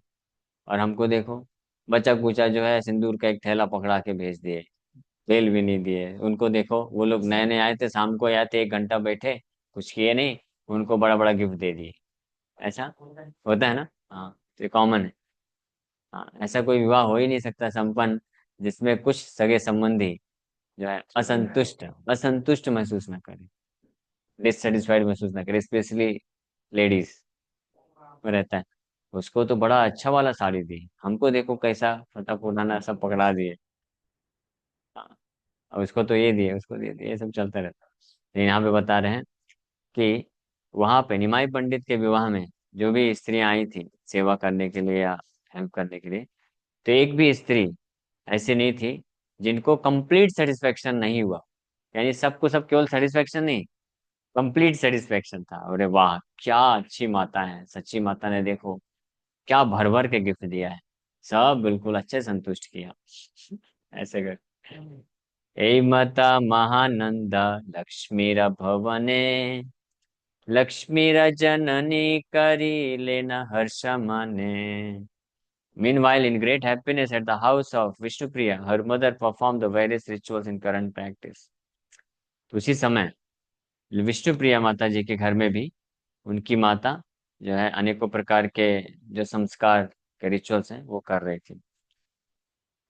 A: और हमको देखो बच्चा कुचा जो है सिंदूर का एक थैला पकड़ा के भेज दिए, तेल भी नहीं दिए। उनको देखो, वो लोग नए नए आए थे, शाम को आए थे, एक घंटा बैठे, कुछ किए नहीं, उनको बड़ा बड़ा गिफ्ट दे दिए। ऐसा होता है ना। हाँ, तो ये कॉमन है। हाँ, ऐसा कोई विवाह हो ही नहीं सकता संपन्न जिसमें कुछ सगे संबंधी जो है असंतुष्ट असंतुष्ट महसूस ना करे, डिससेटिस्फाइड महसूस ना करे, स्पेशली लेडीज में रहता है। उसको तो बड़ा अच्छा वाला साड़ी दी, हमको देखो कैसा फटा फुटाना सब पकड़ा दिए। हाँ, और उसको तो ये दिए, उसको दे दिए, ये सब चलता रहता है। लेकिन यहाँ पे बता रहे हैं कि वहां पे निमाई पंडित के विवाह में जो भी स्त्रियां आई थी सेवा करने के लिए या हेल्प करने के लिए, तो एक भी स्त्री ऐसी नहीं थी जिनको कंप्लीट सेटिस्फेक्शन नहीं हुआ। यानी सबको सब केवल सेटिस्फेक्शन नहीं, कंप्लीट सेटिस्फेक्शन था। अरे वाह, क्या अच्छी माता है, सच्ची माता ने देखो क्या भर भर के गिफ्ट दिया है। सब बिल्कुल अच्छे संतुष्ट किया। ऐसे कर, ए माता महानंदा लक्ष्मीर भवने, लक्ष्मीर जननी करी लेना हर्ष माने। Meanwhile, in great happiness at the house of Vishnupriya, her mother performed the various rituals in current practice. तो उसी समय विष्णुप्रिया माता जी के घर में भी उनकी माता जो है अनेकों प्रकार के जो संस्कार के रिचुअल्स हैं वो कर रही थी।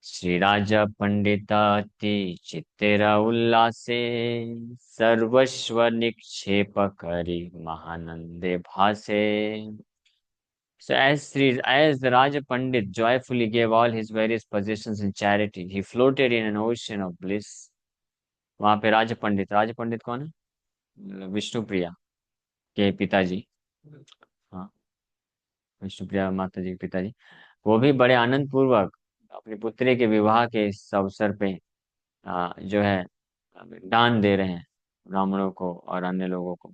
A: श्री राजा पंडिताति चित्तेरा उल्लासे, सर्वस्व निक्षेप करी महानंदे भासे। So as the Raja Pandit joyfully gave all his various possessions in charity, he floated in an ocean of bliss. वहां पे राज पंडित कौन है? विष्णुप्रिया के पिताजी। हाँ, विष्णुप्रिया माता जी के पिताजी। वो भी बड़े आनंद पूर्वक अपनी पुत्री के विवाह के इस अवसर पे जो है दान दे रहे हैं ब्राह्मणों को और अन्य लोगों को।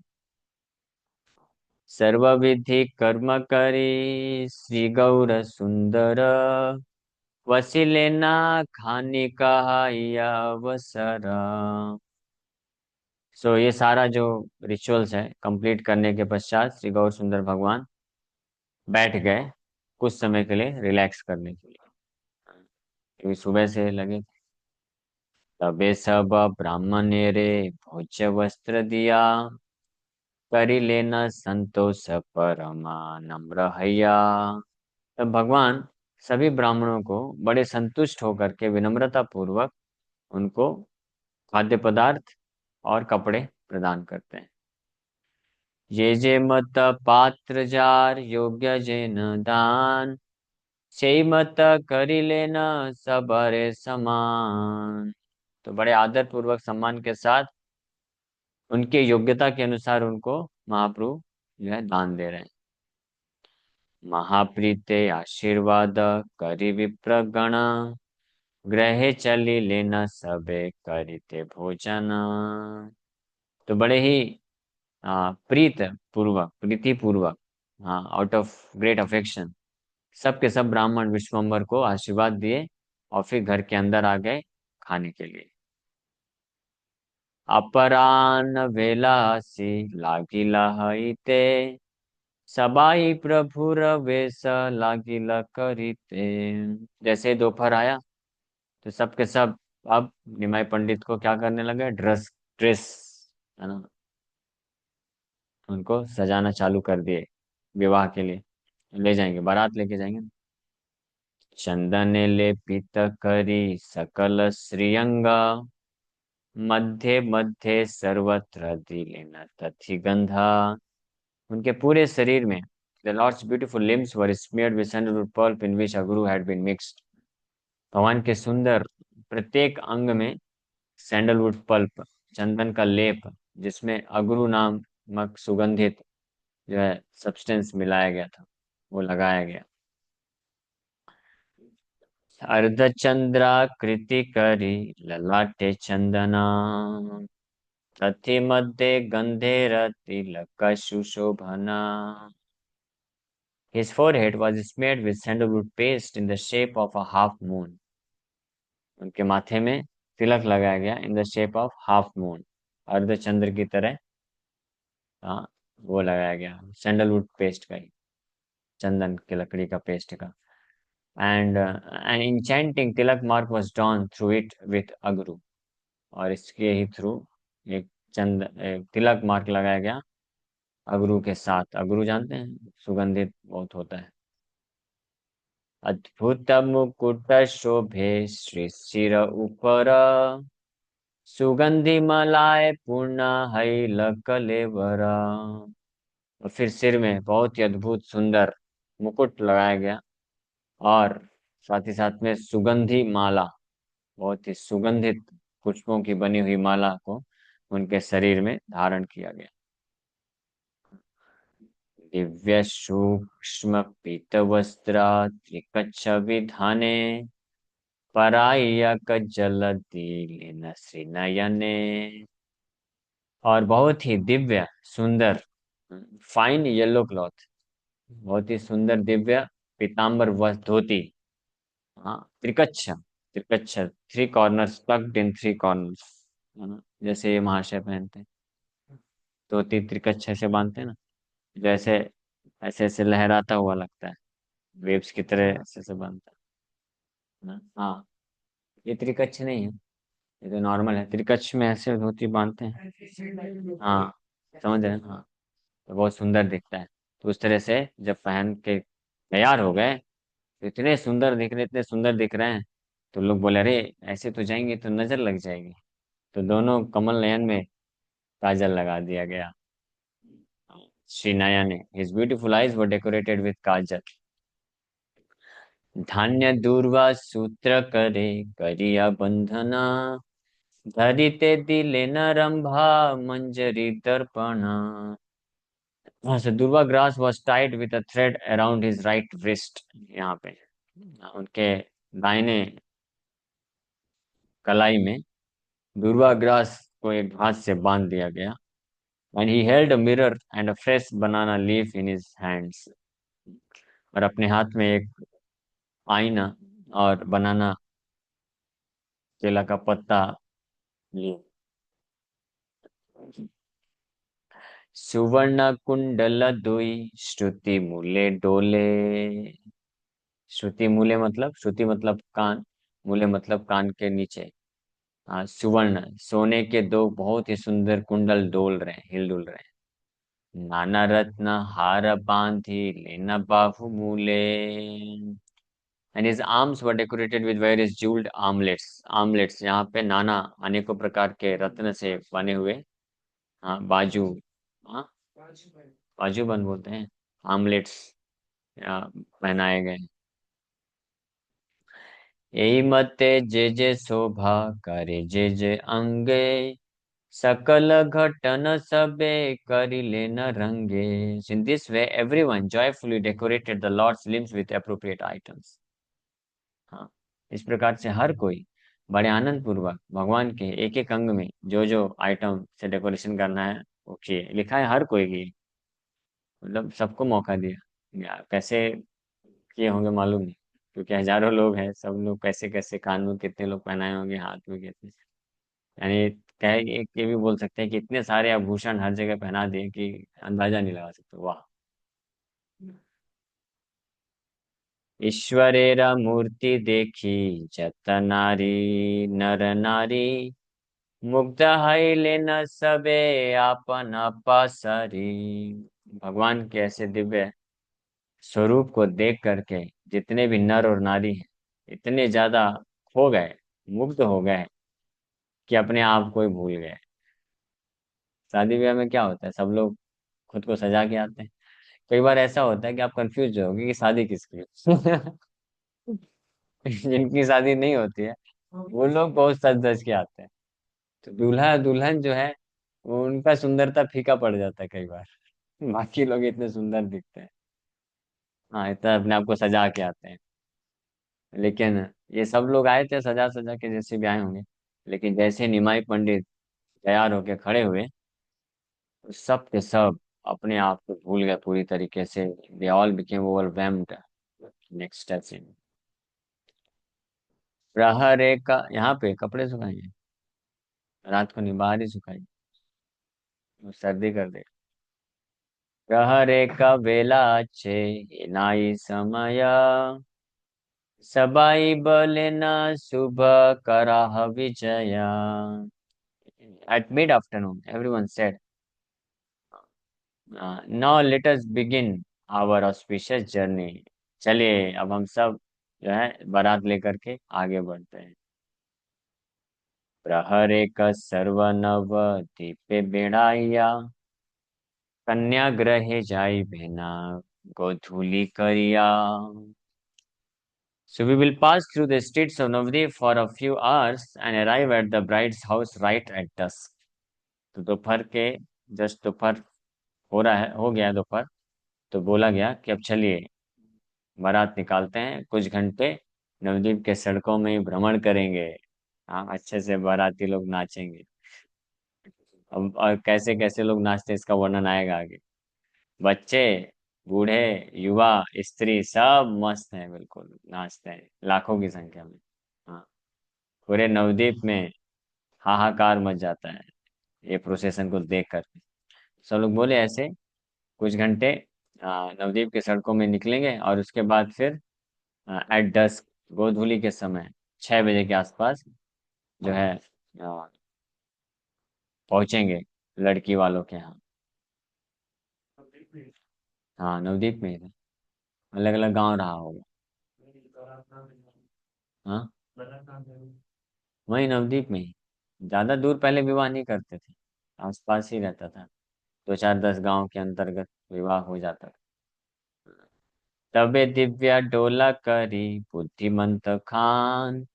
A: सर्वविधि कर्म करी श्री गौर सुंदर, वसीलेना खाने का या अवसर। सो ये सारा जो रिचुअल्स है कंप्लीट करने के पश्चात श्री गौर सुंदर भगवान बैठ गए कुछ समय के लिए रिलैक्स करने के लिए, क्योंकि सुबह से लगे। तबे सब ब्राह्मण ने रे भोज्य वस्त्र दिया, करी लेना संतोष परमा नम्र हैया। तब भगवान सभी ब्राह्मणों को बड़े संतुष्ट होकर के विनम्रता पूर्वक उनको खाद्य पदार्थ और कपड़े प्रदान करते हैं। जे मत पात्र जार योग्य जेन दान, से मत करी लेना सबरे समान। तो बड़े आदर पूर्वक सम्मान के साथ उनके योग्यता के अनुसार उनको महाप्रभु जो है दान दे रहे हैं। महाप्रीते आशीर्वाद करी विप्रगण, ग्रहे चली लेना सबे करिते भोजन। तो बड़े ही प्रीति पूर्वक, हाँ, आउट ऑफ ग्रेट अफेक्शन सबके सब ब्राह्मण विश्वम्बर को आशीर्वाद दिए और फिर घर के अंदर आ गए खाने के लिए। अपरान वेलासी लागिला हईते, सबाई प्रभुर वेश लागिला करीते। जैसे दोपहर आया तो सबके सब अब निमाई पंडित को क्या करने लगे? ड्रेस ड्रेस है ना, उनको सजाना चालू कर दिए विवाह के लिए। ले जाएंगे, बारात लेके जाएंगे ना। चंदन लेपित करी सकल श्रीअंगा, मध्य मध्य सर्वत्र दिलेन तथि गंधा। उनके पूरे शरीर में the Lord's beautiful limbs were smeared with sandalwood pulp in which aguru had been mixed. भगवान के सुंदर प्रत्येक अंग में सैंडलवुड पल्प, चंदन का लेप, जिसमें अगरू नामक सुगंधित जो है सब्सटेंस मिलाया गया था, वो लगाया गया। अर्धचंद्रा कृति करी ललाटे चंदना, तथि मध्ये गंधेर तिलक सुशोभना। His forehead was smeared with sandalwood paste in the shape of a half moon. उनके माथे में तिलक लगाया गया in the shape of half moon, अर्धचंद्र की तरह। हाँ, वो लगाया गया सैंडलवुड पेस्ट का ही, चंदन की लकड़ी का पेस्ट का। And an enchanting tilak mark was drawn through it with aguru, और इसके ही थ्रू एक तिलक मार्क लगाया गया अगरू के साथ। अगरू जानते हैं, सुगंधित बहुत होता है। अद्भुत मुकुट शोभे श्री शिर ऊपर, सुगंधि मलाय पूर्ण हैल कलेवर। और फिर सिर में बहुत ही अद्भुत सुंदर मुकुट लगाया गया और साथ ही साथ में सुगंधी माला, बहुत ही सुगंधित पुष्पों की बनी हुई माला को उनके शरीर में धारण किया गया। दिव्य सूक्ष्म पीत वस्त्र त्रिकच्छ विधाने, परायक जल दिलेन श्री नयने। और बहुत ही दिव्य सुंदर फाइन येलो क्लॉथ, बहुत ही सुंदर दिव्य पीताम्बर वस्त्र धोती। हाँ, त्रिकच्छ, त्रिकच्छ, three corners plugged in three corners, है ना, जैसे ये महाशय पहनते हैं। धोती त्रिकच्छ से बांधते हैं ना, जैसे ऐसे ऐसे लहराता हुआ लगता है, वेव्स की तरह ऐसे ऐसे बांधता है ना। हाँ, ये त्रिकच्छ नहीं है, ये तो नॉर्मल है। त्रिकच्छ में ऐसे धोती बांधते हैं। हाँ, समझ रहे हैं, हाँ। तो बहुत सुंदर दिखता है। तो उस तरह से जब पहन के तैयार हो गए, तो इतने सुंदर दिख रहे, इतने सुंदर दिख रहे हैं। तो लोग बोले, अरे ऐसे तो जाएंगे तो नजर लग जाएगी। तो दोनों कमल नयन में काजल लगा दिया गया श्री नयन ने। His beautiful eyes were decorated with kajal. धान्य दूर्वा सूत्र करे करिया बंधना, धरिते दिले न रंभा मंजरी दर्पणा। हाँ, so Durva grass was tied with a thread around his right wrist। यहाँ पे उनके दाहिने कलाई में दुर्वा ग्रास को एक घास से बांध दिया गया। And he held a mirror and a fresh banana leaf in his hands. और अपने हाथ में एक आईना और बनाना केला का पत्ता लिए। सुवर्ण कुंडल दुई श्रुति मूले डोले। श्रुति मूले मतलब, श्रुति मतलब कान, मूले मतलब कान के नीचे। हाँ, सुवर्ण सोने के दो बहुत ही सुंदर कुंडल डोल रहे हैं, हिल डुल रहे हैं। नाना रत्न हार बांधी लेना बाहु मूले। And his arms were decorated with various jewelled armlets. Armlets यहाँ पे नाना अनेकों प्रकार के रत्न से बने हुए, हाँ, बाजू, हाँ, बाजूबंद बोलते हैं, आर्मलेट्स पहनाए गए। यही मते जे जे शोभा करे जे जे अंगे, सकल घटन सबे करि लेन रंगे। In this way, everyone joyfully decorated the Lord's limbs with appropriate items। हाँ, इस प्रकार से हर कोई बड़े आनंद पूर्वक भगवान के एक एक अंग में जो जो आइटम से डेकोरेशन करना है वो किए। लिखा है हर कोई की, मतलब सबको मौका दिया। कैसे किए होंगे मालूम नहीं, क्योंकि हजारों लोग हैं, सब लोग कैसे कैसे, कान में कितने लोग पहनाए होंगे, हाथ में कितने। यानी कहे एक ये भी बोल सकते हैं कि इतने सारे आभूषण हर जगह पहना दिए कि अंदाजा नहीं लगा सकते। वाह। ईश्वरेरा मूर्ति देखी जत नारी नर नारी, मुग्ध हईले न सबे आपन अपसरी। भगवान के ऐसे दिव्य स्वरूप को देख करके जितने भी नर और नारी हैं, इतने ज्यादा खो गए, मुग्ध हो गए कि अपने आप को ही भूल गए। शादी ब्याह में क्या होता है, सब लोग खुद को सजा के आते हैं। कई बार ऐसा होता है कि आप कंफ्यूज होगे कि शादी किसकी है। जिनकी शादी नहीं होती है वो लोग बहुत सज धज के आते हैं। तो दूल्हा दुल्हन जो है, वो उनका सुंदरता फीका पड़ जाता है कई बार। बाकी लोग इतने सुंदर दिखते हैं, हाँ, इतना अपने आप को सजा के आते हैं। लेकिन ये सब लोग आए थे सजा सजा के, जैसे भी आए होंगे। लेकिन जैसे निमाई पंडित तैयार होके खड़े हुए, तो सब के सब अपने आप को भूल गए पूरी तरीके से। They all became overwhelmed next step in. प्रहरे का यहाँ पे कपड़े सुखाएंगे, रात को नहीं बाहर ही सुखाएंगे, वो सर्दी कर दे। प्रहरे का बेला छे नाई समय, सबाई बोले न शुभ कराह Vijaya. At mid-afternoon, everyone said, now let us begin our auspicious journey। चलिए अब हम सब जो है बारात लेकर के आगे बढ़ते हैं। प्रहर एक सर्व नव दीपे बेड़ाइया, कन्या ग्रहे जाई बहना गोधूली करिया। So we will pass through the streets of Navadip for a few hours and arrive at the bride's house right at dusk। तो दोपहर के, जस्ट दोपहर हो रहा है, हो गया है दोपहर। तो बोला गया कि अब चलिए बारात निकालते हैं, कुछ घंटे नवद्वीप के सड़कों में ही भ्रमण करेंगे। हाँ, अच्छे से बाराती लोग नाचेंगे। अब और कैसे कैसे लोग नाचते हैं इसका वर्णन आएगा आगे। बच्चे, बूढ़े, युवा, स्त्री सब मस्त हैं, बिल्कुल नाचते हैं लाखों की संख्या में। हाँ, पूरे नवद्वीप में हाहाकार मच जाता है ये प्रोसेशन को देख कर। सब लोग बोले ऐसे कुछ घंटे नवद्वीप के सड़कों में निकलेंगे और उसके बाद फिर एट डस्क, गोधूली के समय 6 बजे के आसपास जो है पहुंचेंगे लड़की वालों के यहाँ। हाँ, नवद्वीप में ही था। अलग अलग गांव रहा होगा। हाँ, वही नवद्वीप में ही। ज्यादा दूर पहले विवाह नहीं करते थे, आसपास ही रहता था। 2 4 10 गांव के अंतर्गत विवाह हो जाता था। तबे दिव्या डोला करी बुद्धिमंत खान,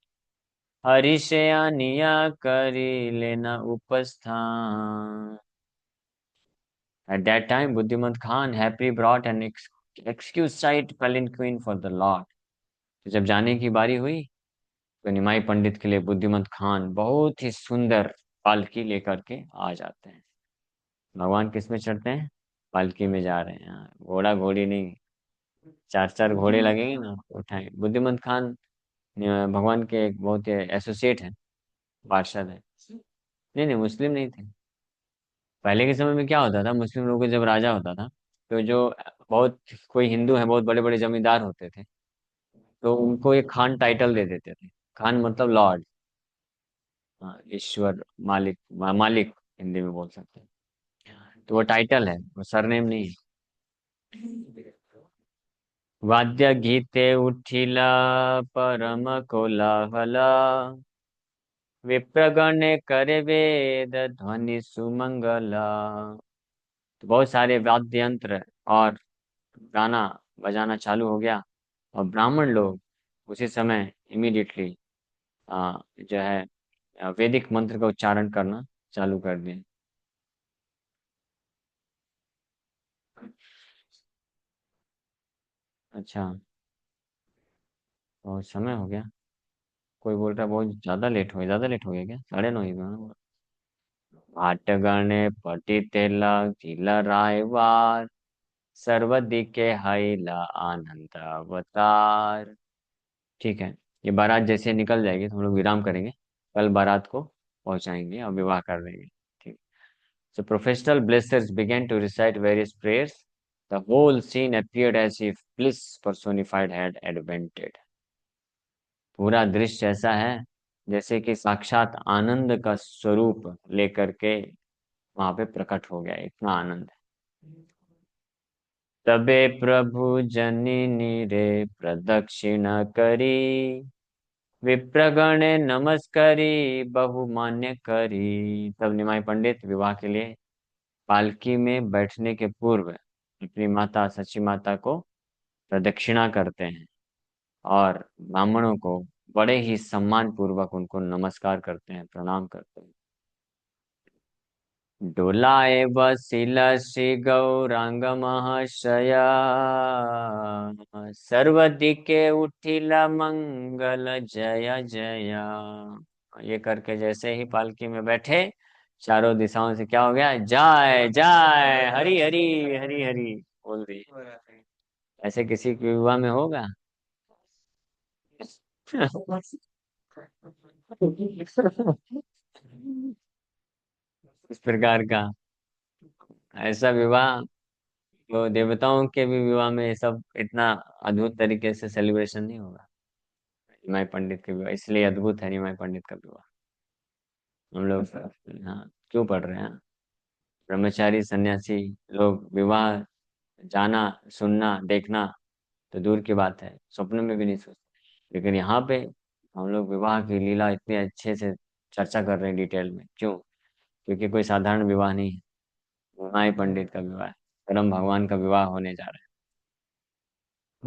A: हरिशयानिया करी लेना उपस्थान। At that time, Buddhimant Khan happily brought an exquisite palanquin for the Lord. तो जब जाने की बारी हुई तो निमाई पंडित के लिए बुद्धिमंत खान बहुत ही सुंदर पालकी लेकर के आ जाते हैं। भगवान किस में चढ़ते हैं? पालकी में जा रहे हैं। हाँ, घोड़ा घोड़ी नहीं, 4 4 घोड़े लगेंगे ना तो उठाएंगे। बुद्धिमंत खान भगवान के एक बहुत एसोसिएट हैं, पार्षद है। नहीं नहीं, मुस्लिम नहीं थे। पहले के समय में क्या होता था, मुस्लिम लोगों को जब राजा होता था तो जो बहुत कोई हिंदू है, बहुत बड़े बड़े जमींदार होते थे, तो उनको एक खान टाइटल दे देते थे। खान मतलब लॉर्ड। हाँ, ईश्वर, मालिक, मालिक हिंदी में बोल सकते हैं। तो वो टाइटल है, वो सरनेम नहीं है। वाद्य गीते उठिला परम कोलाहला, विप्रगण करे वेद ध्वनि सुमंगला। तो बहुत सारे वाद्य यंत्र और गाना बजाना चालू हो गया, और ब्राह्मण लोग उसी समय इमीडिएटली जो है वैदिक मंत्र का उच्चारण करना चालू कर दिए। अच्छा, बहुत समय हो गया। कोई बोल रहा है बहुत ज्यादा लेट हो गया, ज्यादा लेट हो गया क्या? 9:30 ही हुआ ना। आटगणे पटितेला तिला रायवार, सर्व दिके हैला आनंद अवतार। ठीक है, ये बारात जैसे निकल जाएगी तो हम लोग विराम करेंगे। कल बारात को पहुंचाएंगे और विवाह कर देंगे। ठीक। So professional blessers began to recite various prayers. The whole scene appeared as if bliss personified had advented. पूरा दृश्य ऐसा है जैसे कि साक्षात आनंद का स्वरूप लेकर के वहां पे प्रकट हो गया, इतना आनंद है। तबे प्रभु जननी रे प्रदक्षिण करी, विप्रगण नमस्करी बहुमान्य करी। तब निमाई पंडित विवाह के लिए पालकी में बैठने के पूर्व अपनी माता सची माता को प्रदक्षिणा करते हैं और ब्राह्मणों को बड़े ही सम्मान पूर्वक उनको नमस्कार करते हैं, प्रणाम करते हैं। डोलाए बसिल श्री गौरांग महाशया, सर्व दिके उठिला मंगल जय जया। ये करके जैसे ही पालकी में बैठे, चारों दिशाओं से क्या हो गया? जय जय, हरि हरि, हरि हरि बोल दी। ऐसे किसी के विवाह में होगा? इस प्रकार का ऐसा विवाह, तो देवताओं के भी विवाह में ये सब इतना अद्भुत तरीके से सेलिब्रेशन नहीं होगा। निमाई पंडित का विवाह इसलिए अद्भुत है, निमाई पंडित का विवाह। हम लोग, हाँ, क्यों पढ़ रहे हैं? ब्रह्मचारी सन्यासी लोग विवाह जाना, सुनना, देखना तो दूर की बात है, सपने में भी नहीं सोचते। लेकिन यहाँ पे हम लोग विवाह की लीला इतने अच्छे से चर्चा कर रहे हैं डिटेल में, क्यों? क्योंकि कोई साधारण विवाह नहीं है, निमाई पंडित का विवाह है, परम भगवान का विवाह होने जा रहा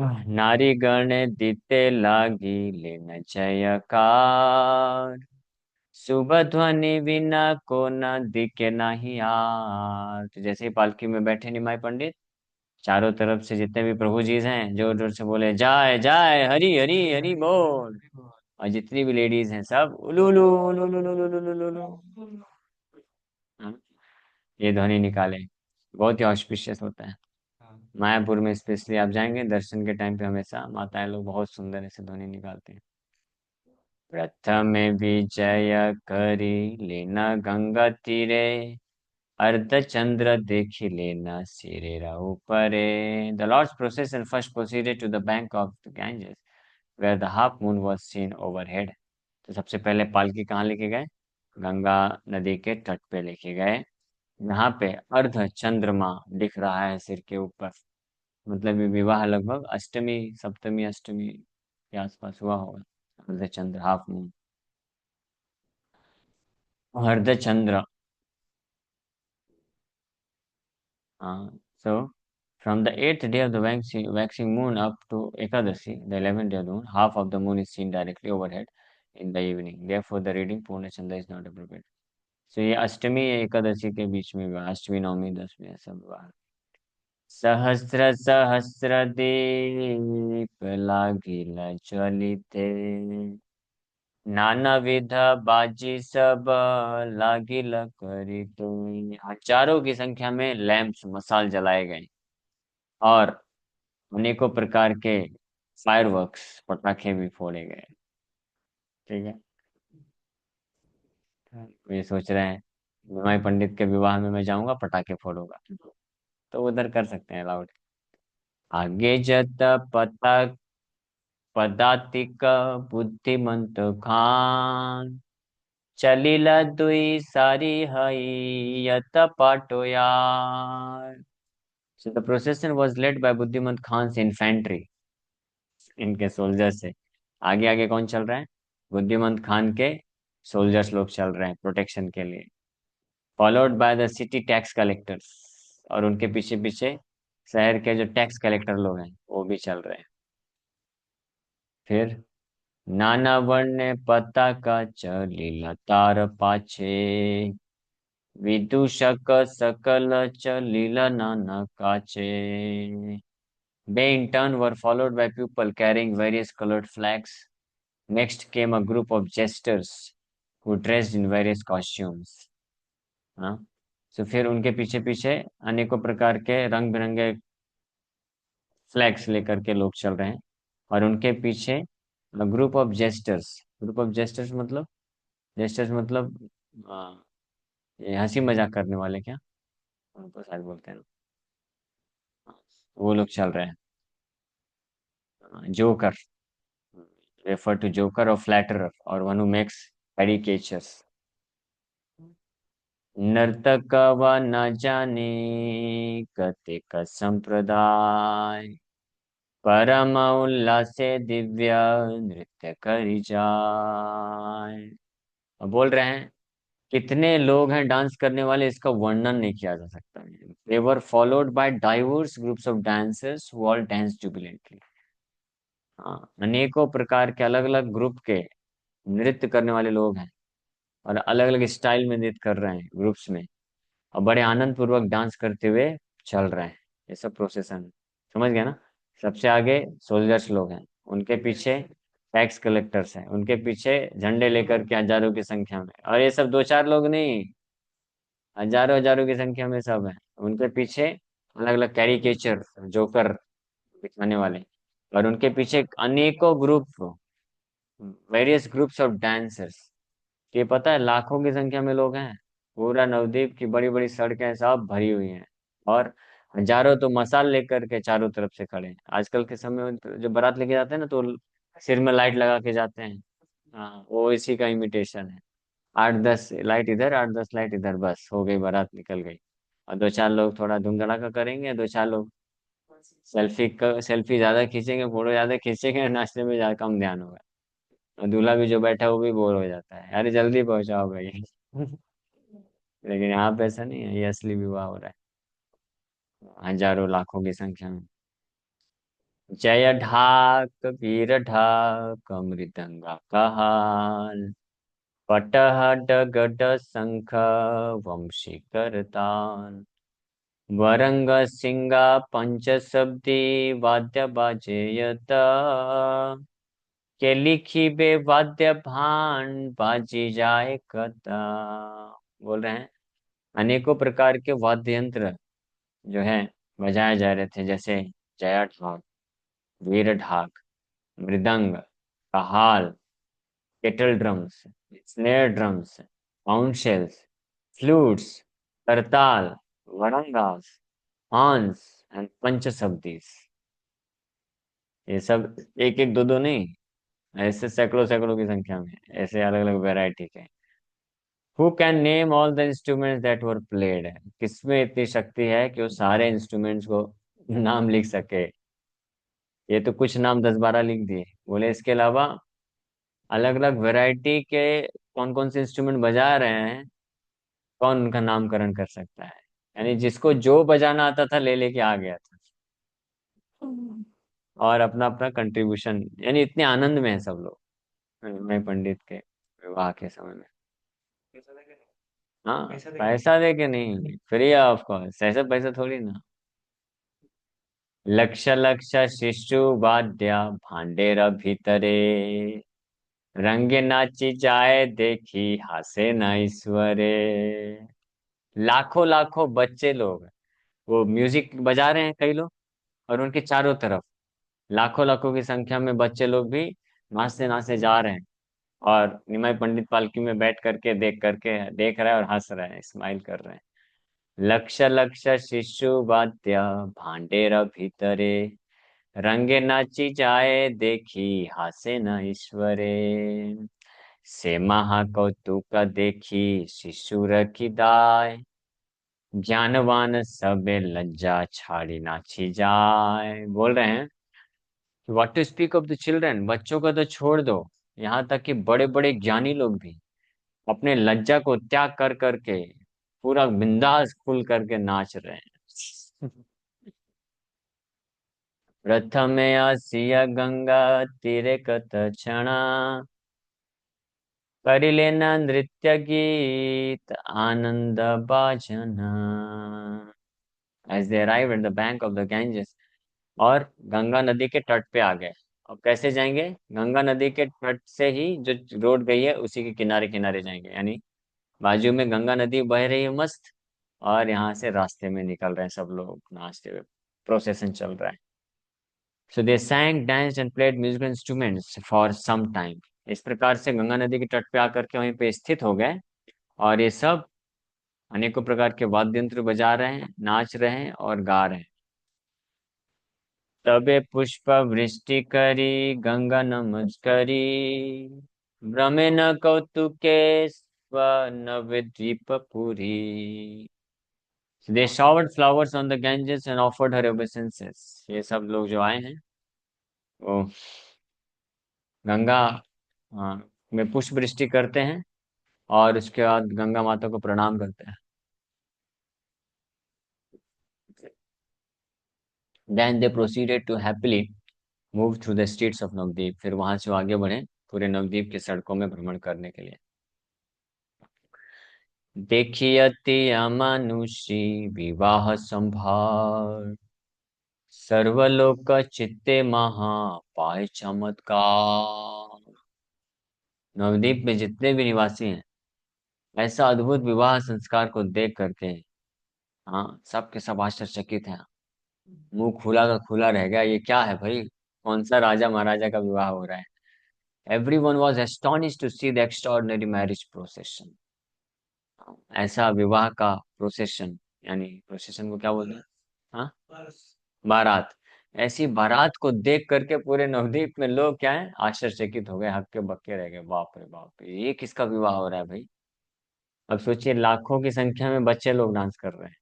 A: है। नारी गण दीते लागी लेन जयकार, शुभ ध्वनि बिना को न दिखे नाही यार। तो जैसे ही पालकी में बैठे निमाई पंडित, चारों तरफ से जितने भी प्रभु जी हैं जोर जोर से बोले जय जय, हरि हरि, हरि बोल। और जितनी भी लेडीज हैं सब उलू उलू उलू उलू उलू उलू उलू उलू। हाँ, ये ध्वनि निकाले। बहुत ही ऑस्पिशियस होता है। मायापुर में स्पेशली आप जाएंगे दर्शन के टाइम पे, हमेशा माताएं लोग बहुत सुंदर ऐसे ध्वनि निकालते हैं। प्रथम विजय करी लेना गंगा तीरे, अर्धचंद्र देखी लेना सिरेरा ऊपरे। The Lord's procession first proceeded to the bank of the Ganges, where the half moon was seen overhead. तो सबसे पहले पालकी कहाँ लेके गए? गंगा नदी के तट पे लेके गए। यहाँ पे अर्ध चंद्रमा दिख रहा है सिर के ऊपर। मतलब ये विवाह लगभग अष्टमी सप्तमी अष्टमी के आसपास हुआ होगा। अर्ध चंद्र, हाफ मून, अर्ध चंद्र। So from the eighth day of the waxing moon up to Ekadashi, the 11th day of the moon, half of the moon is seen directly overhead in the evening. Therefore, the reading Purna Chanda is not appropriate. So ये अष्टमी या एकादशी के बीच में हुआ, अष्टमी नवमी दसवीं ऐसा हुआ। सहस्र सहस्र दीप लागिल ज्वलिते, नाना विध बाजी सब लागिल करिते। हजारों की संख्या में लैंप्स मसाल जलाए गए और अनेकों प्रकार के फायरवर्क्स पटाखे भी फोड़े गए। ठीक है। ये सोच रहे हैं निमाई पंडित के विवाह में मैं जाऊंगा पटाखे फोड़ूंगा, तो उधर कर सकते हैं अलाउड। आगे जत पता पदातिक बुद्धिमंत खान, चलिला दुई सारी हई यत पाटो यार। So the procession was led by Buddhimanta Khan infantry, इनके सोल्जर से। आगे आगे कौन चल रहा है? बुद्धिमंत खान के सोल्जर्स लोग चल रहे हैं प्रोटेक्शन के लिए। Followed by the city tax collectors, और उनके पीछे पीछे शहर के जो टैक्स कलेक्टर लोग हैं वो भी चल रहे हैं। फिर नाना वर्ण पताका चलिला तार पाछे, विदूषक सकल चलिला नाना काचे। They in turn were followed by people carrying various colored flags. Next came a group of jesters who dressed in various costumes. हाँ, तो फिर उनके पीछे पीछे अनेकों प्रकार के रंग बिरंगे फ्लैग्स लेकर के लोग चल रहे हैं। और उनके पीछे group of gestures. Group of gestures मतलब, जेस्टर्स मतलब ये हंसी मजाक करने वाले क्या, उनको शायद बोलते हैं ना। वो लोग चल रहे हैं। जोकर, रेफर टू जोकर और फ्लैटरर और वन हु मेक्स caricatures। नर्तक व न जाने कतेक संप्रदाय, परम उल्लासे दिव्य नृत्य करी जाय। अब बोल रहे हैं कितने लोग हैं डांस करने वाले, इसका वर्णन नहीं किया जा सकता। They were followed by diverse groups of dancers who all dance jubilantly. हाँ, अनेकों प्रकार के अलग अलग ग्रुप के नृत्य करने वाले लोग हैं और अलग अलग स्टाइल में नृत्य कर रहे हैं ग्रुप्स में, और बड़े आनंद पूर्वक डांस करते हुए चल रहे हैं। ये सब प्रोसेसन, समझ गए ना? सबसे आगे सोल्जर्स लोग हैं, उनके पीछे टैक्स कलेक्टर्स हैं, उनके पीछे झंडे लेकर के हजारों की संख्या में, और ये सब दो चार लोग नहीं, हजारों हजारों की संख्या में सब हैं। उनके पीछे अलग अलग कैरिकेचर, जोकर दिखाने वाले, और उनके पीछे अनेकों group, various groups of dancers. ये पता है लाखों की संख्या में लोग हैं। पूरा नवद्वीप की बड़ी बड़ी सड़कें सब भरी हुई हैं, और हजारों तो मसाल लेकर के चारों तरफ से खड़े हैं। आजकल के समय में तो जो बारात लेके जाते हैं ना, तो सिर में लाइट लगा के जाते हैं। हाँ, वो इसी का इमिटेशन है। 8-10 लाइट इधर, 8-10 लाइट इधर, बस हो गई, बारात निकल गई। और दो चार लोग थोड़ा धूम धड़ाका करेंगे, दो चार लोग सेल्फी ज्यादा खींचेंगे, फोटो ज्यादा खींचेंगे, नाचने में ज्यादा कम ध्यान होगा। और दूल्हा भी जो बैठा है वो भी बोर हो जाता है, अरे जल्दी पहुंचाओ भाई। लेकिन यहाँ पे ऐसा नहीं है, ये असली विवाह हो रहा है हजारों लाखों की संख्या में। जय ढाक वीर ढाक मृदंगा कहाल, पटह डगड शंख वंशी करताल, वरंग सिंगा पंच शब्दी वाद्य बाजेयत, के लिखी बे वाद्य भान बाजी जाए कता। बोल रहे हैं अनेकों प्रकार के वाद्य यंत्र जो है बजाए जा रहे थे, जैसे जया ढाक, वीर ढाक, मृदंग, कहाल, kettle drums, snare drums, pound shells, flutes, करताल, वरंगास, हॉर्न्स एंड पंचशब्दीस। ये सब एक एक दो दो नहीं, ऐसे सैकड़ों सैकड़ों की संख्या में, ऐसे अलग अलग वैरायटी के। Who can name all the instruments that were played? किसमें इतनी शक्ति है कि वो सारे इंस्ट्रूमेंट्स को नाम लिख सके? ये तो कुछ नाम 10-12 लिख दिए, बोले इसके अलावा अलग अलग वैरायटी के कौन कौन से इंस्ट्रूमेंट बजा रहे हैं, कौन उनका नामकरण कर सकता है? यानी जिसको जो बजाना आता था ले लेके आ गया था, और अपना अपना कंट्रीब्यूशन, यानी इतने आनंद में है सब लोग मैं पंडित के विवाह के समय में। हाँ, पैसा दे के नहीं, फ्री ऑफ कॉस्ट, ऐसा पैसा थोड़ी ना। लक्ष लक्ष शिशु वाद्य भांडेर भीतरे, रंगे नाची जाए देखी हासे न ईश्वरे। लाखों लाखों बच्चे लोग वो म्यूजिक बजा रहे हैं कई लोग, और उनके चारों तरफ लाखों लाखों की संख्या में बच्चे लोग भी नाचते नाचते जा रहे हैं, और निमाई पंडित पालकी में बैठ करके देख रहा है और हंस रहा है, स्माइल कर रहे हैं। लक्ष लक्ष शिशु वाद्य भांडेर भीतरे, रंगे नाची जाए देखी हासे न ईश्वरे। से महा कौतुक देखी शिशुर की दाय, ज्ञानवान सबे लज्जा छाड़ी नाची जाए। बोल रहे हैं, what to speak of the children, बच्चों का तो छोड़ दो, यहाँ तक कि बड़े बड़े ज्ञानी लोग भी अपने लज्जा को त्याग कर करके पूरा बिंदास खुल करके नाच रहे हैं। प्रथम आसिया गंगा तीरे कत क्षणा, करिलेना नृत्य गीत आनंद बाजना। As they arrived at the bank of the Ganges, और गंगा नदी के तट पे आ गए। अब कैसे जाएंगे? गंगा नदी के तट से ही जो रोड गई है उसी के किनारे किनारे जाएंगे, यानी बाजू में गंगा नदी बह रही है मस्त, और यहाँ से रास्ते में निकल रहे हैं सब लोग नाचते हुए, प्रोसेशन चल रहा है। सो दे sang, danced and played musical instruments for some time। इस प्रकार से गंगा नदी के तट पे आकर के वहीं पे स्थित हो गए, और ये सब अनेकों प्रकार के वाद्य यंत्र बजा रहे हैं, नाच रहे हैं और गा रहे हैं। तबे पुष्प वृष्टि करी गंगा नमस्करी, भ्रमे न कौतुके स्व Nabadwip Puri. They showered flowers on the Ganges and offered her obeisances। ये सब लोग जो आए हैं वो गंगा, हाँ, में पुष्प वृष्टि करते हैं, और उसके बाद गंगा माता को प्रणाम करते हैं। Then they proceeded to happily move through the streets of Nabadwip. फिर वहां से वो आगे बढ़े पूरे नवद्वीप की सड़कों में भ्रमण करने के लिए। देखी अति अमानुषी विवाह संभार, सर्वलोक चित्ते महा पाए चमत्कार। नवद्वीप में जितने भी निवासी हैं, ऐसा अद्भुत विवाह संस्कार को देख करके, हाँ, सबके सब आश्चर्यचकित हैं। मुंह खुला का खुला रह गया, ये क्या है भाई, कौन सा राजा महाराजा का विवाह हो रहा है? Everyone was astonished to see the extraordinary marriage procession। ऐसा विवाह का प्रोसेशन, यानी प्रोसेशन को क्या बोलते हैं? हाँ, बारात। ऐसी बारात को देख करके पूरे नवद्वीप में लोग क्या है, आश्चर्यचकित हो गए, हक्के बक्के रह गए, बाप रे बाप, ये किसका विवाह हो रहा है भाई? अब सोचिए, लाखों की संख्या में बच्चे लोग डांस कर रहे हैं,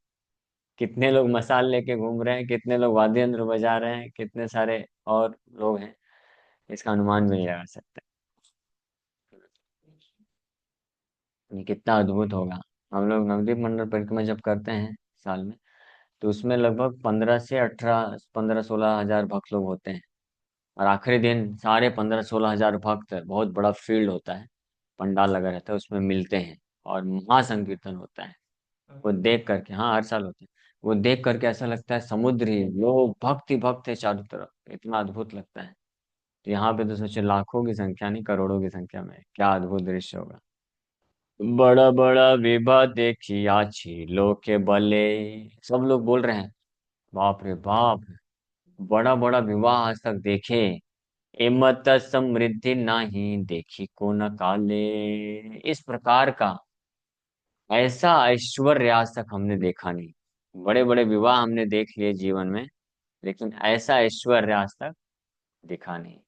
A: कितने लोग मसाल लेके घूम रहे हैं, कितने लोग वाद्य यंत्र बजा रहे हैं, कितने सारे और लोग हैं, इसका अनुमान भी नहीं लगा सकते। ये कितना अद्भुत होगा। हम लोग नवद्वीप मंडल परिक्रमा जब करते हैं साल में, तो उसमें लगभग 15 से 18, 15-16 हजार भक्त लोग होते हैं, और आखिरी दिन सारे 15-16 हजार भक्त, बहुत बड़ा फील्ड होता है, पंडाल लगा रहता है, उसमें मिलते हैं और महासंकीर्तन होता है। वो देख करके, हाँ, हर साल होता है, वो देख करके ऐसा लगता है समुद्र ही, लोग भक्त ही भक्त है चारों तरफ, इतना अद्भुत लगता है। तो यहाँ पे तो सोचिए लाखों की संख्या नहीं, करोड़ों की संख्या में, क्या अद्भुत दृश्य होगा। बड़ा बड़ा विवाह देखी आछी लोके बले। सब लोग बोल रहे हैं, बाप रे बाप, बड़ा बड़ा विवाह आज तक देखे, एमत समृद्धि नहीं देखी को न काले। इस प्रकार का ऐसा ऐश्वर्य आज तक हमने देखा नहीं। बड़े बड़े विवाह हमने देख लिए जीवन में, लेकिन ऐसा ऐश्वर्य आज तक दिखा नहीं।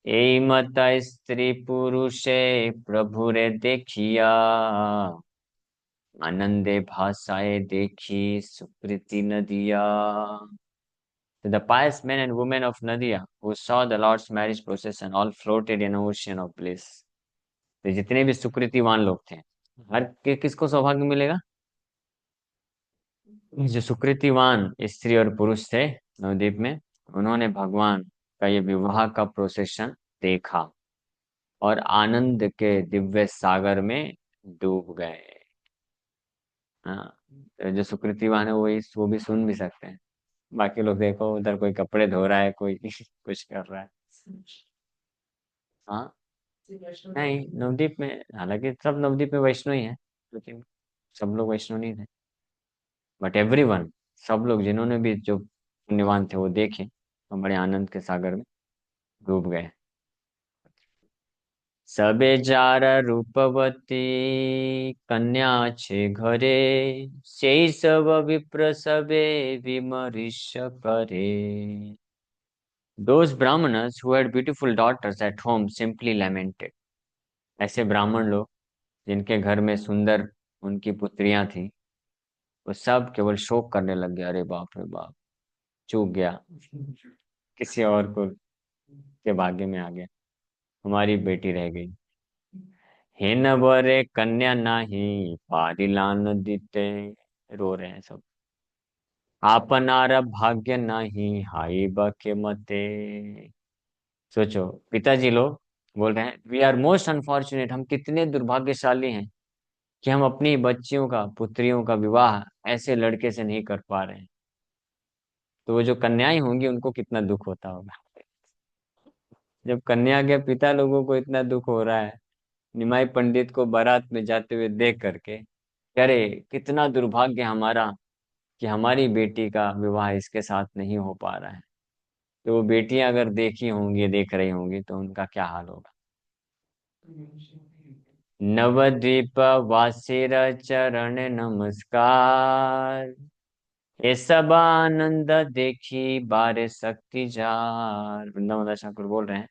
A: यही मत स्त्री पुरुषे प्रभु रे देखिया, आनंदे भाषाए देखी सुकृति नदिया। So the pious men and women of Nadia who saw the Lord's marriage procession all floated in an ocean of bliss. तो जितने भी सुकृतिवान लोग थे, हर किसको सौभाग्य मिलेगा? जो सुकृतिवान स्त्री और पुरुष थे नवद्वीप में, उन्होंने भगवान का ये विवाह का प्रोसेशन देखा और आनंद के दिव्य सागर में डूब गए। हाँ, तो जो सुकृतिवान है वो भी सुन भी सकते हैं। बाकी लोग देखो, उधर कोई कपड़े धो रहा है, कोई कुछ कर रहा है। हाँ, नहीं नवदीप में, हालांकि सब नवदीप में वैष्णव ही है, लेकिन सब लोग वैष्णव नहीं थे। बट एवरीवन, सब लोग जिन्होंने भी, जो पुण्यवान थे, वो देखे और बड़े आनंद के सागर में डूब गए। सबे जार रूपवती कन्या छे घरे, সেই सब विप्र सबे विमर्श करे। Those brahmanas who had beautiful daughters at home simply lamented. ऐसे ब्राह्मण लोग जिनके घर में सुंदर उनकी पुत्रियां थी, वो सब केवल शोक करने लग गए, अरे बाप रे बाप, चूक गया, किसी और को के भाग्य में आ गया, हमारी बेटी रह गई। हे न बरे कन्या नाही पारिलान दीते। रो रहे हैं सब। आपनार भाग्य नहीं हाई बके मते। सोचो, पिताजी लोग बोल रहे हैं, वी आर मोस्ट अनफॉर्चुनेट, हम कितने दुर्भाग्यशाली हैं कि हम अपनी बच्चियों का, पुत्रियों का विवाह ऐसे लड़के से नहीं कर पा रहे हैं। तो वो जो कन्याएं होंगी उनको कितना दुख होता होगा। जब कन्या के पिता लोगों को इतना दुख हो रहा है, निमाई पंडित को बारात में जाते हुए देख करके, अरे कितना दुर्भाग्य हमारा कि हमारी बेटी का विवाह इसके साथ नहीं हो पा रहा है। तो वो बेटियां अगर देखी होंगी, देख रही होंगी, तो उनका क्या हाल होगा। नवद्वीप वासिर चरण नमस्कार, ये सब आनंद देखी बारे शक्ति जार। वृंदावन दास ठाकुर बोल रहे हैं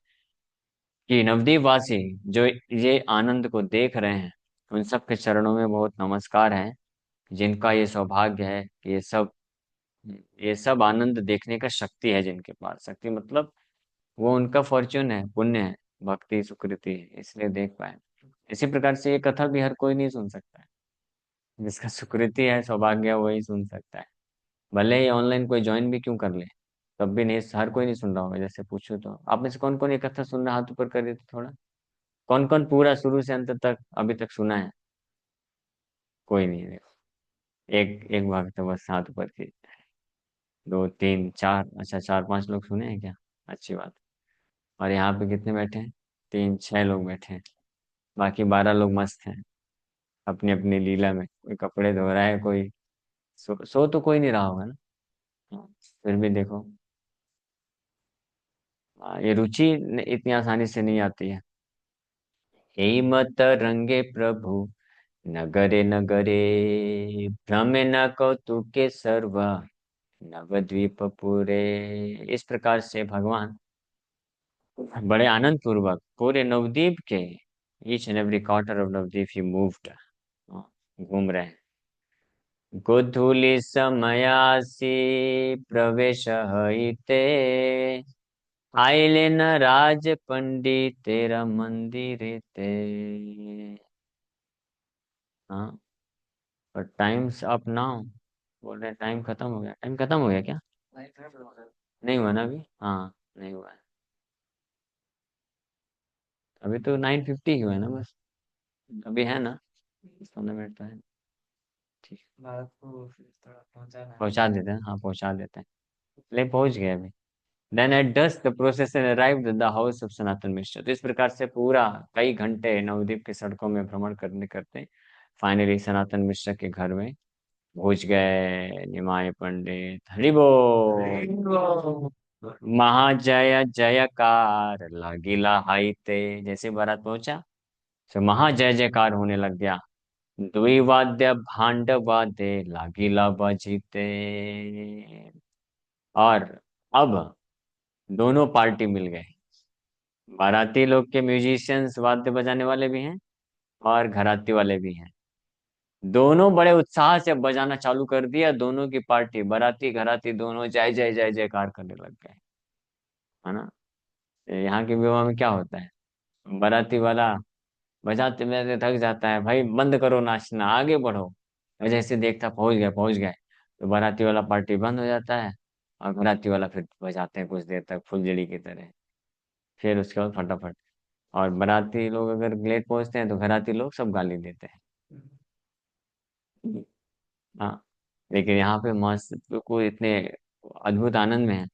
A: कि नवद्वीप वासी जो ये आनंद को देख रहे हैं, उन सब के चरणों में बहुत नमस्कार है, जिनका ये सौभाग्य है कि ये सब आनंद देखने का शक्ति है जिनके पास। शक्ति मतलब वो उनका फॉर्च्यून है, पुण्य है, भक्ति सुकृति है, इसलिए देख पाए। इसी प्रकार से ये कथा भी हर कोई नहीं सुन सकता है, जिसका सुकृति है, सौभाग्य है, वही सुन सकता है। भले ही ऑनलाइन कोई ज्वाइन भी क्यों कर ले, तब भी नहीं, हर कोई नहीं सुन रहा होगा। जैसे पूछो तो आप में से कौन कौन ये कथा सुन रहा, हाथ ऊपर कर देते थोड़ा। कौन कौन पूरा शुरू से अंत तक अभी तक सुना है? कोई नहीं, देखो, एक एक भाग तो बस हाथ ऊपर की। दो तीन चार, अच्छा, चार पांच लोग सुने हैं क्या? अच्छी बात। और यहाँ पे कितने बैठे हैं? तीन छह लोग बैठे हैं। बाकी 12 लोग मस्त हैं अपनी अपनी लीला में। कोई कपड़े धो रहा है, कोई सो तो कोई नहीं रहा होगा ना। हाँ, फिर भी देखो, ये रुचि इतनी आसानी से नहीं आती है। यही मत रंगे प्रभु नगरे नगरे, भ्रमे न कौतुके सर्व नवद्वीप पूरे। इस प्रकार से भगवान बड़े आनंद पूर्वक पूरे नवद्वीप के, each and every quarter of Navadvip he moved, घूम रहे हैं। गोधूली समयासी प्रवेश हईते, आइले न राज पंडित तेरा मंदिर ते। हाँ, और टाइम्स अप नाउ, बोल रहे टाइम खत्म हो गया। टाइम खत्म हो गया क्या? नहीं हुआ ना अभी? हाँ, नहीं हुआ है अभी, तो 9:50 हुआ है ना बस। अभी है ना, 15 मिनट तो है। ठीक, पहुंचा देते हैं, हाँ पहुंचा देते हैं। ले पहुंच गए अभी। Then at dust the procession arrived at the house of Sanatan Mishra. तो इस प्रकार से पूरा कई घंटे नवद्वीप की सड़कों में भ्रमण करने करते फाइनली सनातन मिश्र के घर में पहुंच गए निमाय पंडित। हरि बोल। महाजय जयकार लागिला हाइते। जैसे बारात पहुंचा तो महाजय जयकार होने लग गया। द्विवाद्य भांड वादे लागिला बजीते। और अब दोनों पार्टी मिल गए। बाराती लोग के म्यूजिशियंस वाद्य बजाने वाले भी हैं और घराती वाले भी हैं। दोनों बड़े उत्साह से बजाना चालू कर दिया। दोनों की पार्टी बाराती घराती दोनों जय जय जय जयकार करने लग गए। है ना। यहाँ के विवाह में क्या होता है, बाराती वाला बजाते बजाते थक जाता है, भाई बंद करो नाचना आगे बढ़ो। और जैसे देखता पहुंच गए तो बाराती वाला पार्टी बंद हो जाता है और बाराती वाला फिर बजाते हैं कुछ देर तक फुलझड़ी की तरह। फिर उसके बाद फटाफट। और बाराती लोग अगर लेट पहुंचते हैं तो घराती लोग सब गाली देते हैं। हाँ। लेकिन यहाँ पे मस्त को इतने अद्भुत आनंद में है।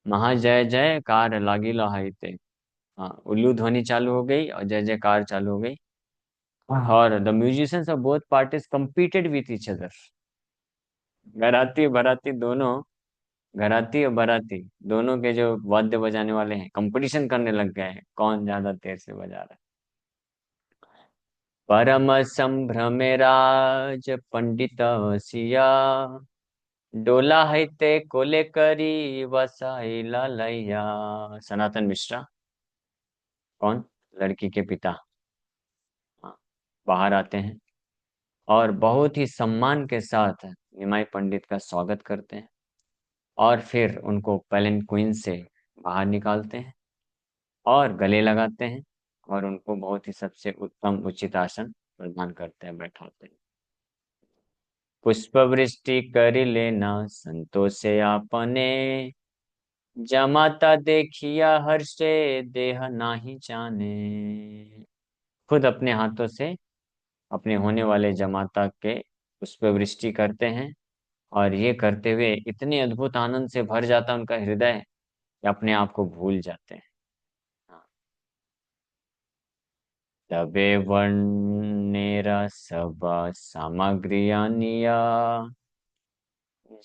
A: महाजय जय कार लागी लहाइते। हाँ, उल्लू ध्वनि चालू हो गई और जय जयकार चालू हो गई। और the musicians of both parties competed with each other. घराती बाराती दोनों, घराती और बाराती दोनों के जो वाद्य बजाने वाले हैं कंपटीशन करने लग गए हैं कौन ज्यादा देर से बजा रहा है। परम संभ्रमे राज पंडित सिया डोला है ते कोले करी वसाई लैया। सनातन मिश्रा, कौन, लड़की के पिता, हाँ, बाहर आते हैं और बहुत ही सम्मान के साथ निमाई पंडित का स्वागत करते हैं और फिर उनको पैलेंक्विन से बाहर निकालते हैं और गले लगाते हैं और उनको बहुत ही सबसे उत्तम उचित आसन प्रदान करते हैं, बैठाते हैं। पुष्प वृष्टि कर लेना संतोष से आपने जमाता देखिया हर्षे देह नाही जाने। खुद अपने हाथों से अपने होने वाले जमाता के पुष्प वृष्टि करते हैं और ये करते हुए इतने अद्भुत आनंद से भर जाता है उनका हृदय कि अपने आप को भूल जाते हैं। हाँ। तबे वर्णेरा सबा सामग्री आनिया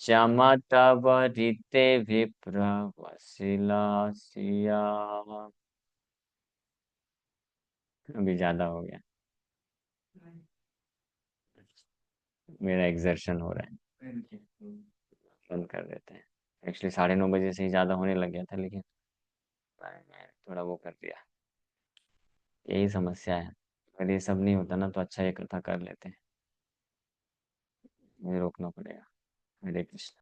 A: जामाता वरिते विप्र वसिला। अभी ज्यादा हो गया, मेरा एग्जर्शन हो रहा है, बंद कर देते हैं। एक्चुअली 9:30 बजे से ही ज्यादा होने लग गया था लेकिन मैंने थोड़ा वो कर दिया। यही समस्या है, अगर ये सब नहीं होता ना तो अच्छा एक कथा कर लेते हैं। मुझे रोकना पड़ेगा। हरे कृष्ण।